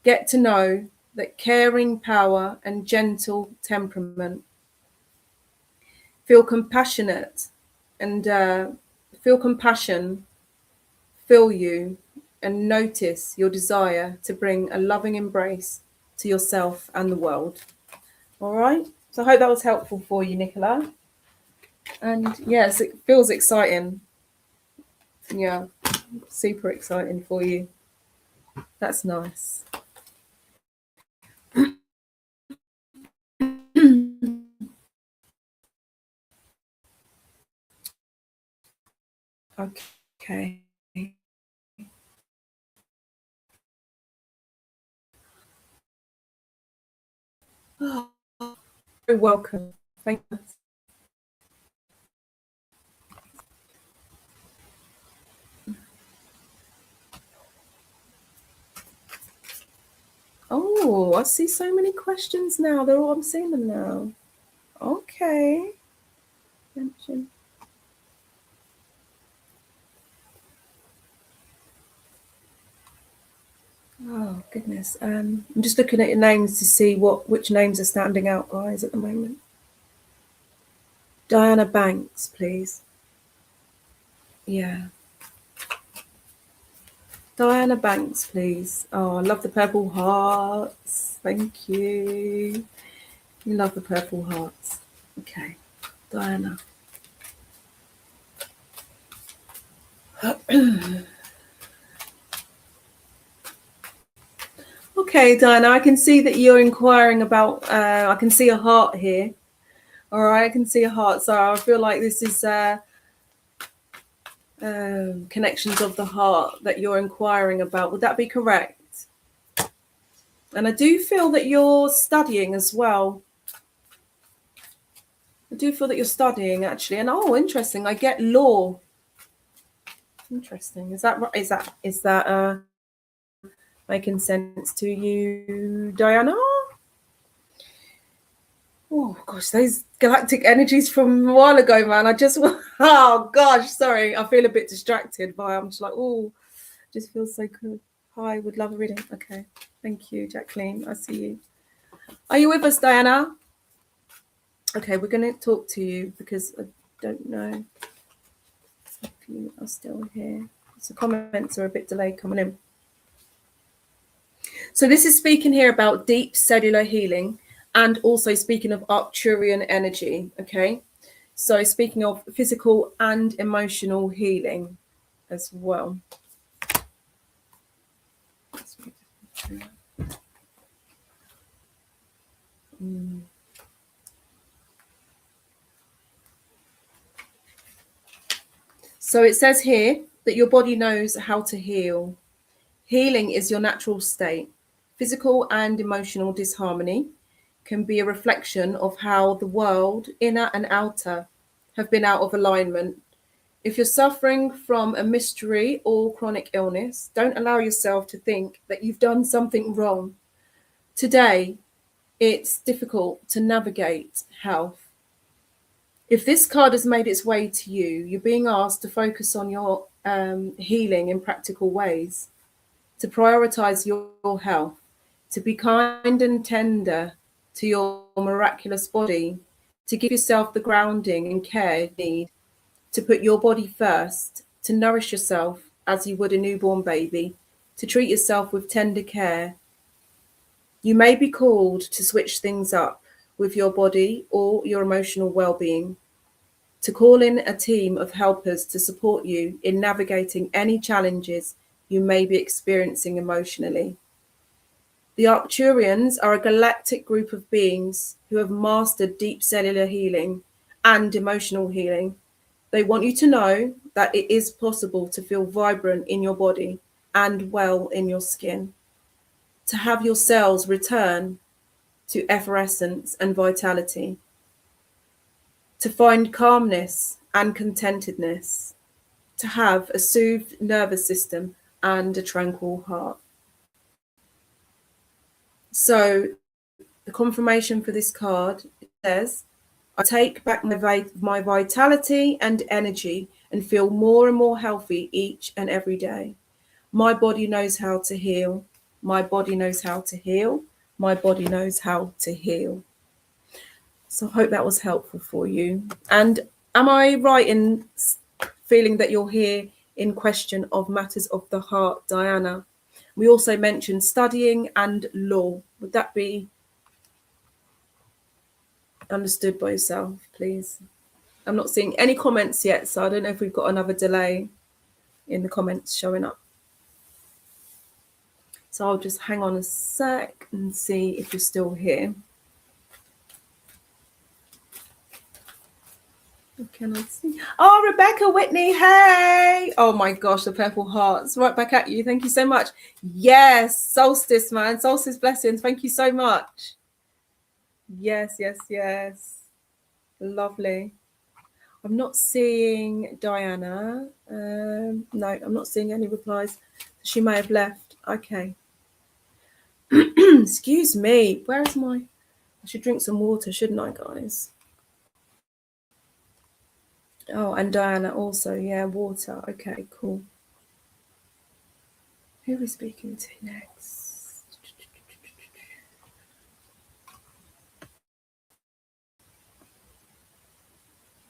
Get to know that caring power and gentle temperament. Feel compassionate and feel compassion fill you, and notice your desire to bring a loving embrace to yourself and the world. All right. So I hope that was helpful for you, Nicola. And yes, it feels exciting. Yeah, super exciting for you. That's nice. Okay. Oh, you're welcome. Thank you. Oh, I see so many questions now. I'm seeing them now. Okay. Mention. Oh goodness. I'm just looking at your names to see which names are standing out, guys, at the moment. Diana Banks, please. Yeah. Diana Banks, please. Oh, I love the purple hearts. Thank you. You love the purple hearts. Okay, Diana. Okay, Diana, I can see that you're inquiring about, I can see a heart here. All right, I can see a heart. So I feel like this is connections of the heart that you're inquiring about. Would that be correct? And I do feel that you're studying as well. I do feel that you're studying, actually. And oh, interesting. I get law. Interesting. Is that right? Is that making sense to you, Diana? Oh gosh, those galactic energies from a while ago, man. Oh gosh, sorry. I feel a bit distracted by I'm just like, oh, just feels so good. Hi, would love a reading. Okay. Thank you, Jacqueline. I see you. Are you with us, Diana? Okay, we're going to talk to you because I don't know if you are still here. So comments are a bit delayed coming in. So this is speaking here about deep cellular healing and also speaking of Arcturian energy, okay? So speaking of physical and emotional healing as well. So it says here that your body knows how to heal. Healing is your natural state. Physical and emotional disharmony can be a reflection of how the world, inner and outer, have been out of alignment. If you're suffering from a mystery or chronic illness, don't allow yourself to think that you've done something wrong. Today, it's difficult to navigate health. If this card has made its way to you, you're being asked to focus on your healing in practical ways, to prioritize your health, to be kind and tender to your miraculous body, to give yourself the grounding and care you need, to put your body first, to nourish yourself as you would a newborn baby, to treat yourself with tender care. You may be called to switch things up with your body or your emotional well-being, to call in a team of helpers to support you in navigating any challenges you may be experiencing emotionally. The Arcturians are a galactic group of beings who have mastered deep cellular healing and emotional healing. They want you to know that it is possible to feel vibrant in your body and well in your skin, to have your cells return to effervescence and vitality, to find calmness and contentedness, to have a soothed nervous system and a tranquil heart. So the confirmation for this card says, I take back my vitality and energy and feel more and more healthy each and every day. My body knows how to heal. My body knows how to heal. My body knows how to heal. So I hope that was helpful for you. And am I right in feeling that you're here in question of matters of the heart, Diana? We also mentioned studying and law. Would that be understood by yourself, please? I'm not seeing any comments yet, so I don't know if we've got another delay in the comments showing up. So I'll just hang on a sec and see if you're still here. Can I see? Oh, Rebecca Whitney, hey! Oh my gosh, the purple hearts right back at you. Thank you so much. Yes, solstice, man. Solstice blessings. Thank you so much. Yes, yes, yes. Lovely. I'm not seeing Diana. No, I'm not seeing any replies. She may have left. Okay. Excuse me. Where is my... I should drink some water, shouldn't I, guys? Oh, and Diana also. Yeah, water. Okay, cool. Who are we speaking to next?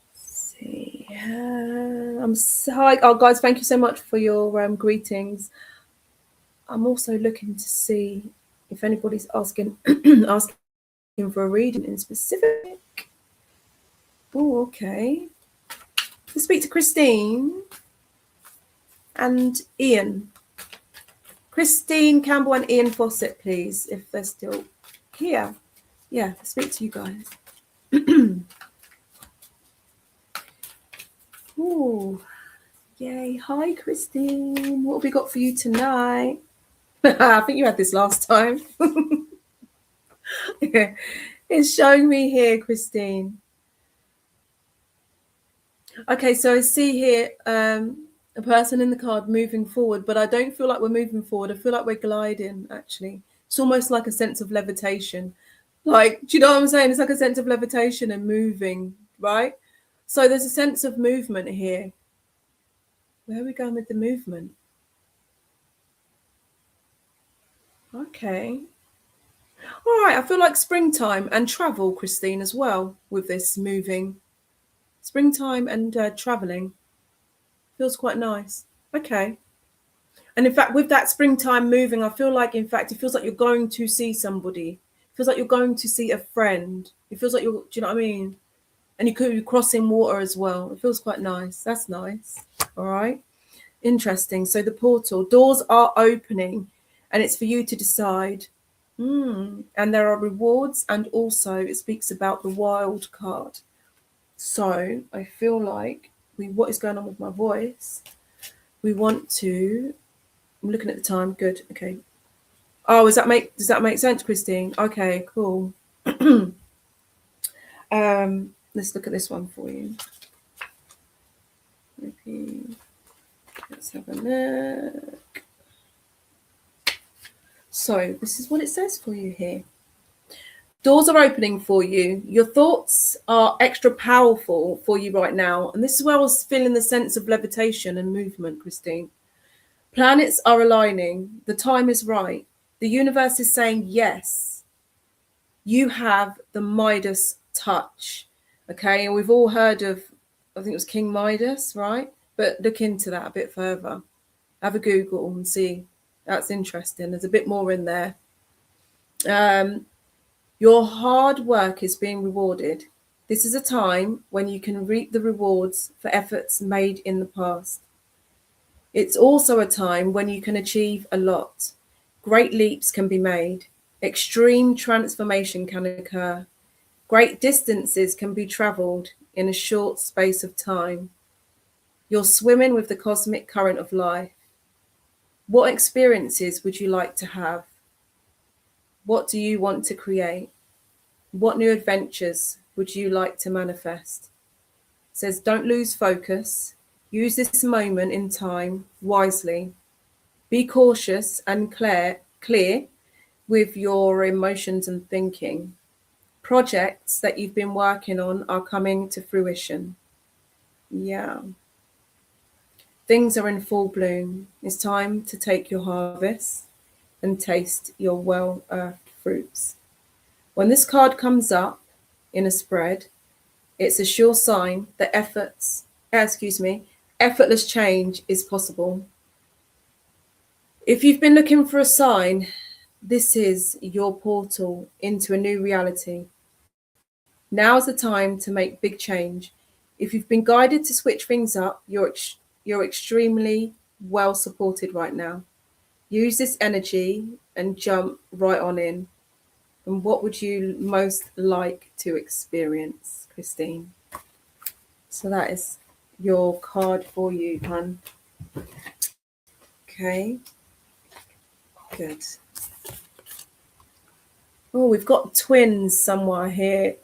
Let's see. I'm sorry. Oh, guys, thank you so much for your greetings. I'm also looking to see if anybody's asking asking for a reading in specific. Oh, okay. Let's speak to Christine and Ian. Christine Campbell and Ian Fawcett, please, if they're still here. Yeah, speak to you guys. Oh, yay. Hi, Christine. What have we got for you tonight? I think you had this last time. Yeah. It's showing me here, Christine. Okay, so I see here a person in the card moving forward, but I don't feel like we're moving forward. I feel like we're gliding, actually. It's almost like a sense of levitation. Like, do you know what I'm saying? It's like a sense of levitation and moving, right? So there's a sense of movement here. Where are we going with the movement? Okay. All right, I feel like springtime and travel, Christine, as well, with this moving. Springtime and traveling. Feels quite nice. Okay. And in fact, with that springtime moving, I feel like, in fact, it feels like you're going to see somebody. It feels like you're going to see a friend. It feels like you're, do you know what I mean? And you could be crossing water as well. It feels quite nice. That's nice. All right. Interesting. So the portal, doors are opening and it's for you to decide. And there are rewards, and also it speaks about the wild card. So I feel like what is going on with my voice? We want to... I'm looking at the time. Good. Okay. Oh, does that make sense, Christine? Okay, cool. Let's look at this one for you. Maybe let's have a look. So this is what it says for you here. Doors are opening for you. Your thoughts are extra powerful for you right now. And this is where I was feeling the sense of levitation and movement, Christine. Planets are aligning. The time is right. The universe is saying yes. You have the Midas touch. Okay, and we've all heard of, I think it was King Midas, right? But look into that a bit further. Have a Google and see. That's interesting. There's a bit more in there. Your hard work is being rewarded. This is a time when you can reap the rewards for efforts made in the past. It's also a time when you can achieve a lot. Great leaps can be made. Extreme transformation can occur. Great distances can be travelled in a short space of time. You're swimming with the cosmic current of life. What experiences would you like to have? What do you want to create? What new adventures would you like to manifest? It says, don't lose focus. Use this moment in time wisely. Be cautious and clear with your emotions and thinking. Projects that you've been working on are coming to fruition. Yeah. Things are in full bloom. It's time to take your harvest and taste your well-earthed fruits. When this card comes up in a spread, it's a sure sign that effortless change is possible. If you've been looking for a sign, this is your portal into a new reality. Now is the time to make big change. If you've been guided to switch things up, you're extremely well supported right now. Use this energy and jump right on in. And what would you most like to experience, Christine? So that is your card for you, hon. Okay. Good. Oh, we've got twins somewhere here.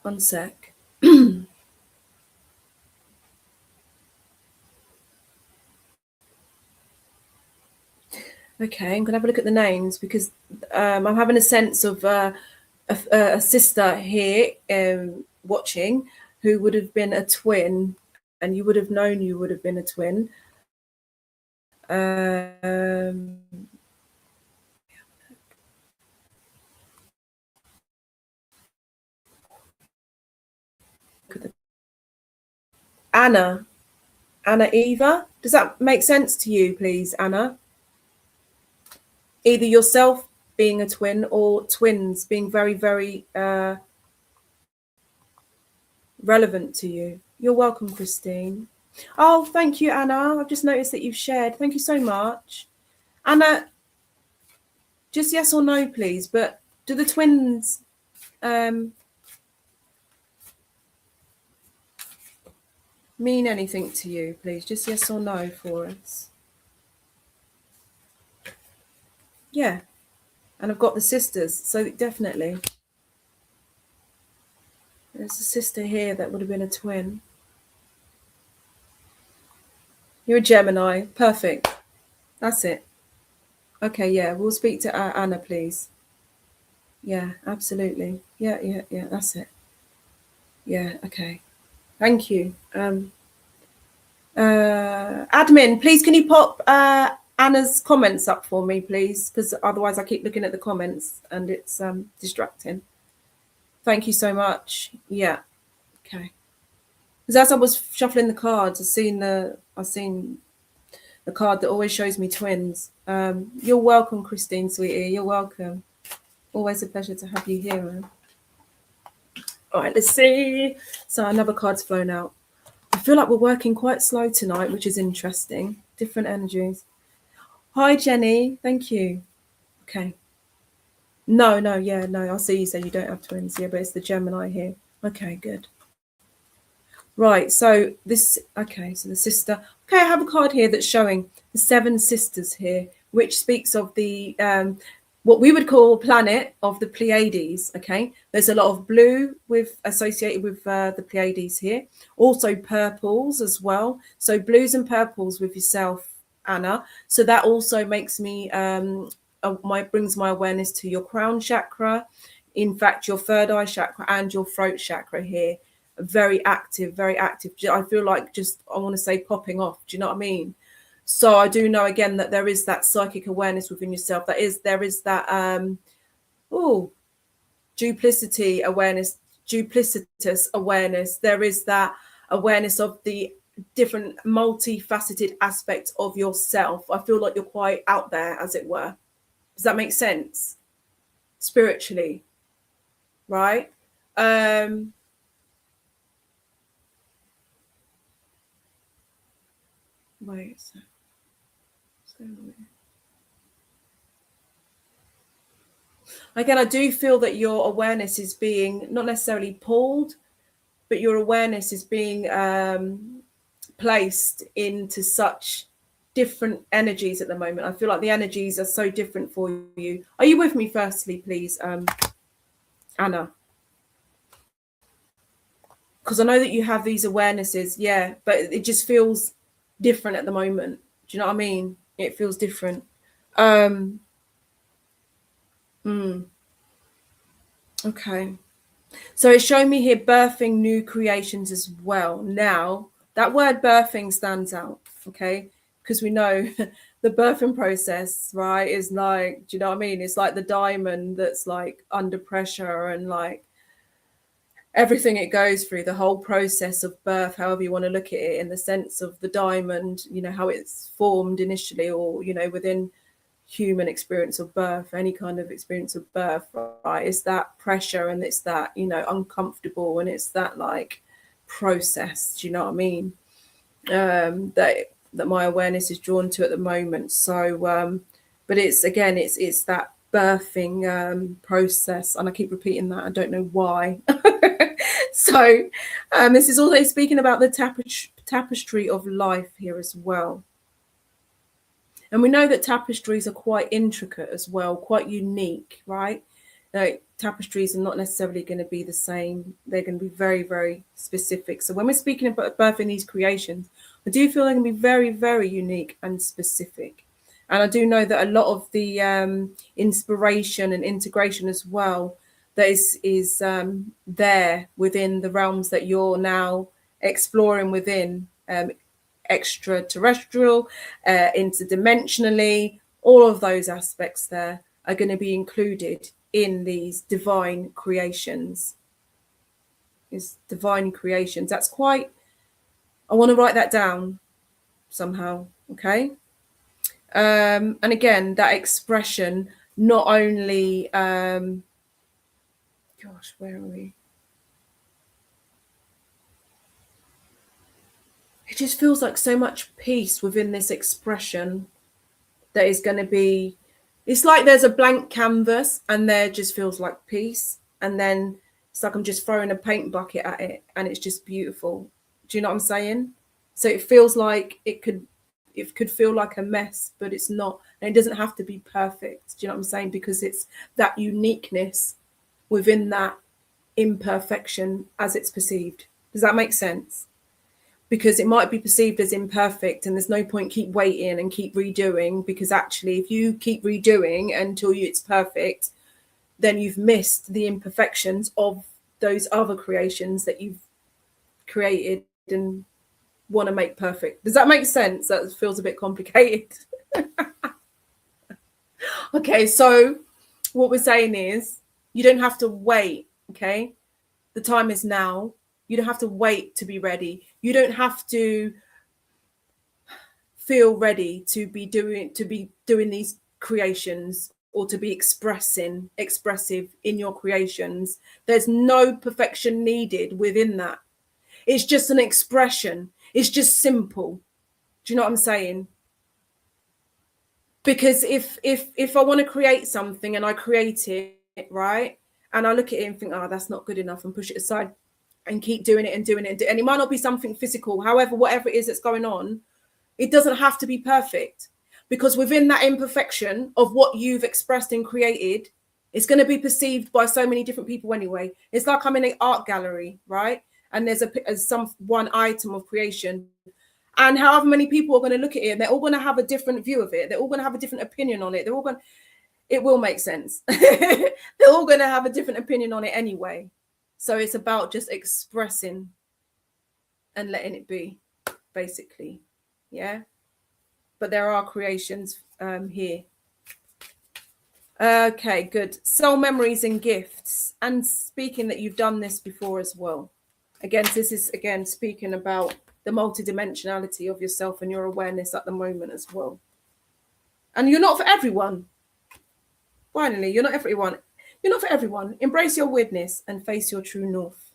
One sec. Okay, I'm going to have a look at the names because I'm having a sense of a sister here watching who would have been a twin, and you would have known you would have been a twin. Anna Eva, does that make sense to you, please, Anna? Either yourself being a twin or twins being very, very relevant to you. You're welcome, Christine. Oh, thank you, Anna. I've just noticed that you've shared. Thank you so much. Anna, just yes or no, please. But do the twins mean anything to you, please? Just yes or no for us. Yeah. And I've got the sisters, so definitely. There's a sister here that would have been a twin. You're a Gemini. Perfect. That's it. Okay, yeah. We'll speak to Anna, please. Yeah, absolutely. Yeah, that's it. Yeah, okay. Thank you. Admin, please can you pop Anna's comments up for me, please? Because otherwise I keep looking at the comments and it's distracting. Thank you so much. Yeah. Okay. Because as I was shuffling the cards, I've seen the card that always shows me twins. You're welcome, Christine, sweetie. You're welcome. Always a pleasure to have you here, man. All right, let's see. So another card's flown out. I feel like we're working quite slow tonight, which is interesting. Different energies. Hi, Jenny. Thank you. Okay. No. I see you say you don't have twins here, but it's the Gemini here. Okay, good. Right, so this, okay, so the sister. Okay, I have a card here that's showing the 7 sisters here, which speaks of the what we would call planet of the Pleiades. Okay, there's a lot of blue associated with the Pleiades here, also purples as well. So blues and purples with yourself, Anna. So that also makes me brings my awareness to your crown chakra, in fact your third eye chakra and your throat chakra here. Very active, very active. I feel like just, I want to say, popping off. Do you know what I mean? So I do know again that there is that psychic awareness within yourself. There is that duplicity awareness, duplicitous awareness. There is that awareness of the different multifaceted aspects of yourself. I feel like you're quite out there, as it were. Does that make sense? Spiritually, right? Wait. Again, I do feel that your awareness is being not necessarily pulled, but your awareness is being placed into such different energies at the moment. I feel like the energies are so different for you. Are you with me firstly, please, Anna? Because I know that you have these awarenesses, yeah, but it just feels different at the moment. Do you know what I mean? It feels different. Okay. So it's showing me here birthing new creations as well. Now, that word birthing stands out, okay? Because we know the birthing process, right, is like, do you know what I mean? It's like the diamond that's like under pressure, and like everything it goes through, the whole process of birth, however you want to look at it, in the sense of the diamond, you know, how it's formed initially, or, you know, within human experience of birth, any kind of experience of birth, right? It's that pressure, and it's that, you know, uncomfortable, and it's that like process, do you know what I mean? That my awareness is drawn to at the moment. So but it's again, it's that birthing process, and I keep repeating that, I don't know why. So this is also speaking about the tapestry of life here as well. And we know that tapestries are quite intricate as well, quite unique, right? Like, tapestries are not necessarily going to be the same. They're going to be very, very specific. So when we're speaking about birthing these creations, I do feel they're going to be very, very unique and specific. And I do know that a lot of the inspiration and integration as well that is there within the realms that you're now exploring within, extraterrestrial, interdimensionally, all of those aspects there are going to be included in these divine creations. Is divine creations. That's quite, I want to write that down somehow, okay? And again, that expression, not only gosh, where are we? It just feels like so much peace within this expression that is going to be, it's like there's a blank canvas and there just feels like peace, and then it's like I'm just throwing a paint bucket at it and it's just beautiful. Do you know what I'm saying? So it feels like it could feel like a mess, but it's not, and it doesn't have to be perfect. Do you know what I'm saying? Because it's that uniqueness within that imperfection as it's perceived. Does that make sense? Because it might be perceived as imperfect, and there's no point keep waiting and keep redoing, because actually if you keep redoing until it's perfect, then you've missed the imperfections of those other creations that you've created and want to make perfect. Does that make sense? That feels a bit complicated. Okay, so what we're saying is you don't have to wait, okay? The time is now. You don't have to wait to be ready. You don't have to feel ready to be doing these creations, or to be expressive in your creations. There's no perfection needed within that. It's just an expression. It's just simple. Do you know what I'm saying? Because if I want to create something and I create it, right, and I look at it and think, oh, that's not good enough, and push it aside and keep doing it and doing it, and it might not be something physical, however, whatever it is that's going on, it doesn't have to be perfect, because within that imperfection of what you've expressed and created, it's going to be perceived by so many different people anyway. It's like I'm in an art gallery, right, and there's some one item of creation, and however many people are going to look at it, and they're all going to have a different view of it. They're all going to have a different opinion on it. It will make sense. They're all going to have a different opinion on it anyway. So it's about just expressing and letting it be, basically. Yeah. but there are creations here. Okay, good. Soul memories and gifts. And speaking that you've done this before as well. Again, this is, again, speaking about the multidimensionality of yourself and your awareness at the moment as well. And you're not for everyone. Finally, you're not everyone. You're not for everyone. Embrace your weirdness and face your true north.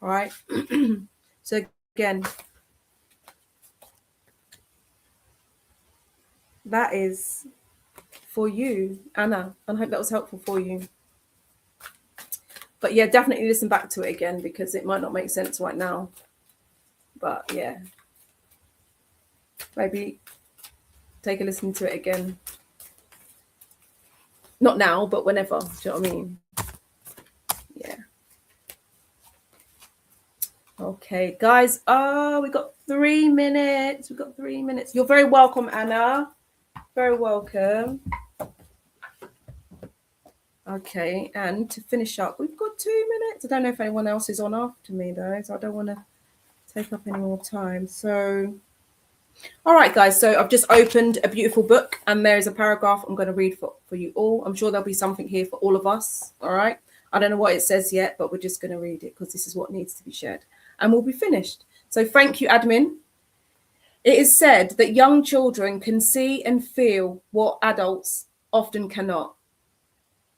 All right? So again, that is for you, Anna. And I hope that was helpful for you. But yeah, definitely listen back to it again, because it might not make sense right now. But yeah, maybe take a listen to it again. Not now, but whenever. Do you know what I mean? Yeah. Okay, guys. Oh, we got 3 minutes. We got 3 minutes. You're very welcome, Anna. Very welcome. Okay, and to finish up, we've got 2 minutes. I don't know if anyone else is on after me, though, so I don't want to take up any more time. So, all right, guys. So I've just opened a beautiful book, and there's a paragraph I'm going to read for you all. I'm sure there'll be something here for all of us. All right. I don't know what it says yet, but we're just going to read it because this is what needs to be shared, and we'll be finished. So thank you, admin. It is said that young children can see and feel what adults often cannot.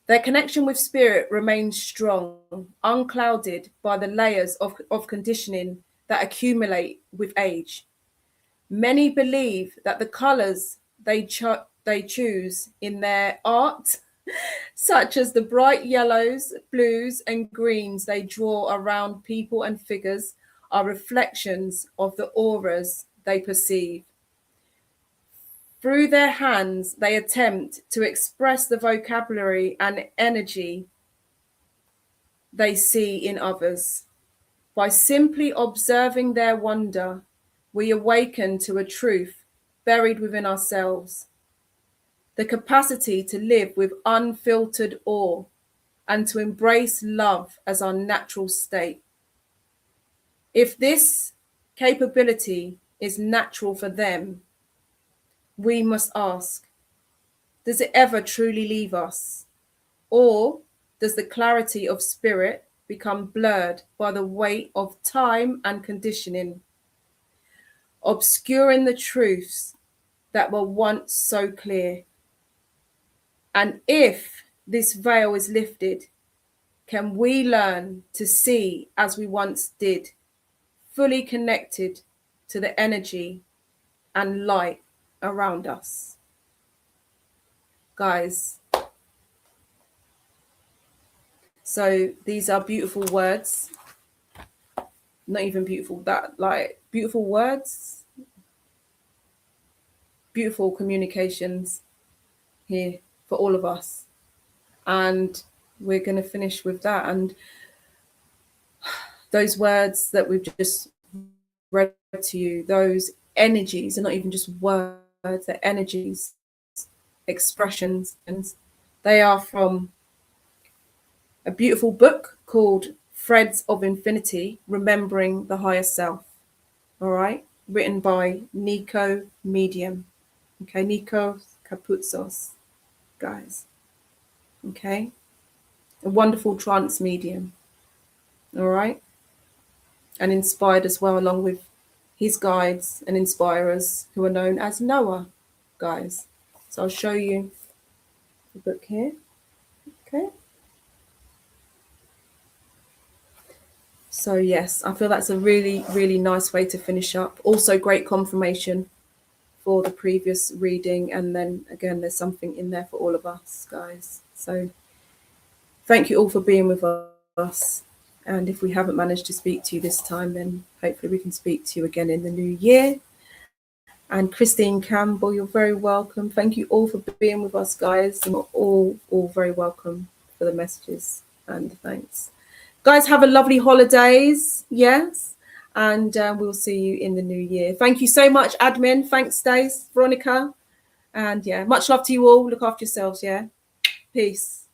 Their connection with spirit remains strong, unclouded by the layers of conditioning that accumulate with age. Many believe that the colors they choose in their art, such as the bright yellows, blues, and greens they draw around people and figures, are reflections of the auras they perceive. Through their hands, they attempt to express the vocabulary and energy they see in others. By simply observing their wonder, we awaken to a truth buried within ourselves, the capacity to live with unfiltered awe and to embrace love as our natural state. If this capability is natural for them, we must ask, does it ever truly leave us? Or does the clarity of spirit become blurred by the weight of time and conditioning, obscuring the truths that were once so clear? And if this veil is lifted, can we learn to see as we once did, fully connected to the energy and light around us? Guys, so these are beautiful words. Not even beautiful, that like beautiful words, beautiful communications here for all of us. And we're going to finish with that. And those words that we've just read to you, those energies are not even just words, they're energies, expressions, and they are from a beautiful book called Threads of Infinity, Remembering the Higher Self. All right, written by Nico Medium. Okay, Nico Capuzos, guys. Okay, a wonderful trance medium. All right, and inspired as well, along with his guides and inspirers who are known as Noah, guys. So I'll show you the book here. Okay. So yes, I feel that's a really, really nice way to finish up. Also great confirmation for the previous reading. And then again, there's something in there for all of us, guys. So thank you all for being with us. And if we haven't managed to speak to you this time, then hopefully we can speak to you again in the new year. And Christine Campbell, you're very welcome. Thank you all for being with us, guys. And you're all very welcome for the messages and thanks. Guys, have a lovely holidays. Yes. And we'll see you in the new year. Thank you so much, admin. Thanks, Stace, Veronica. And yeah, much love to you all. Look after yourselves. Yeah. Peace.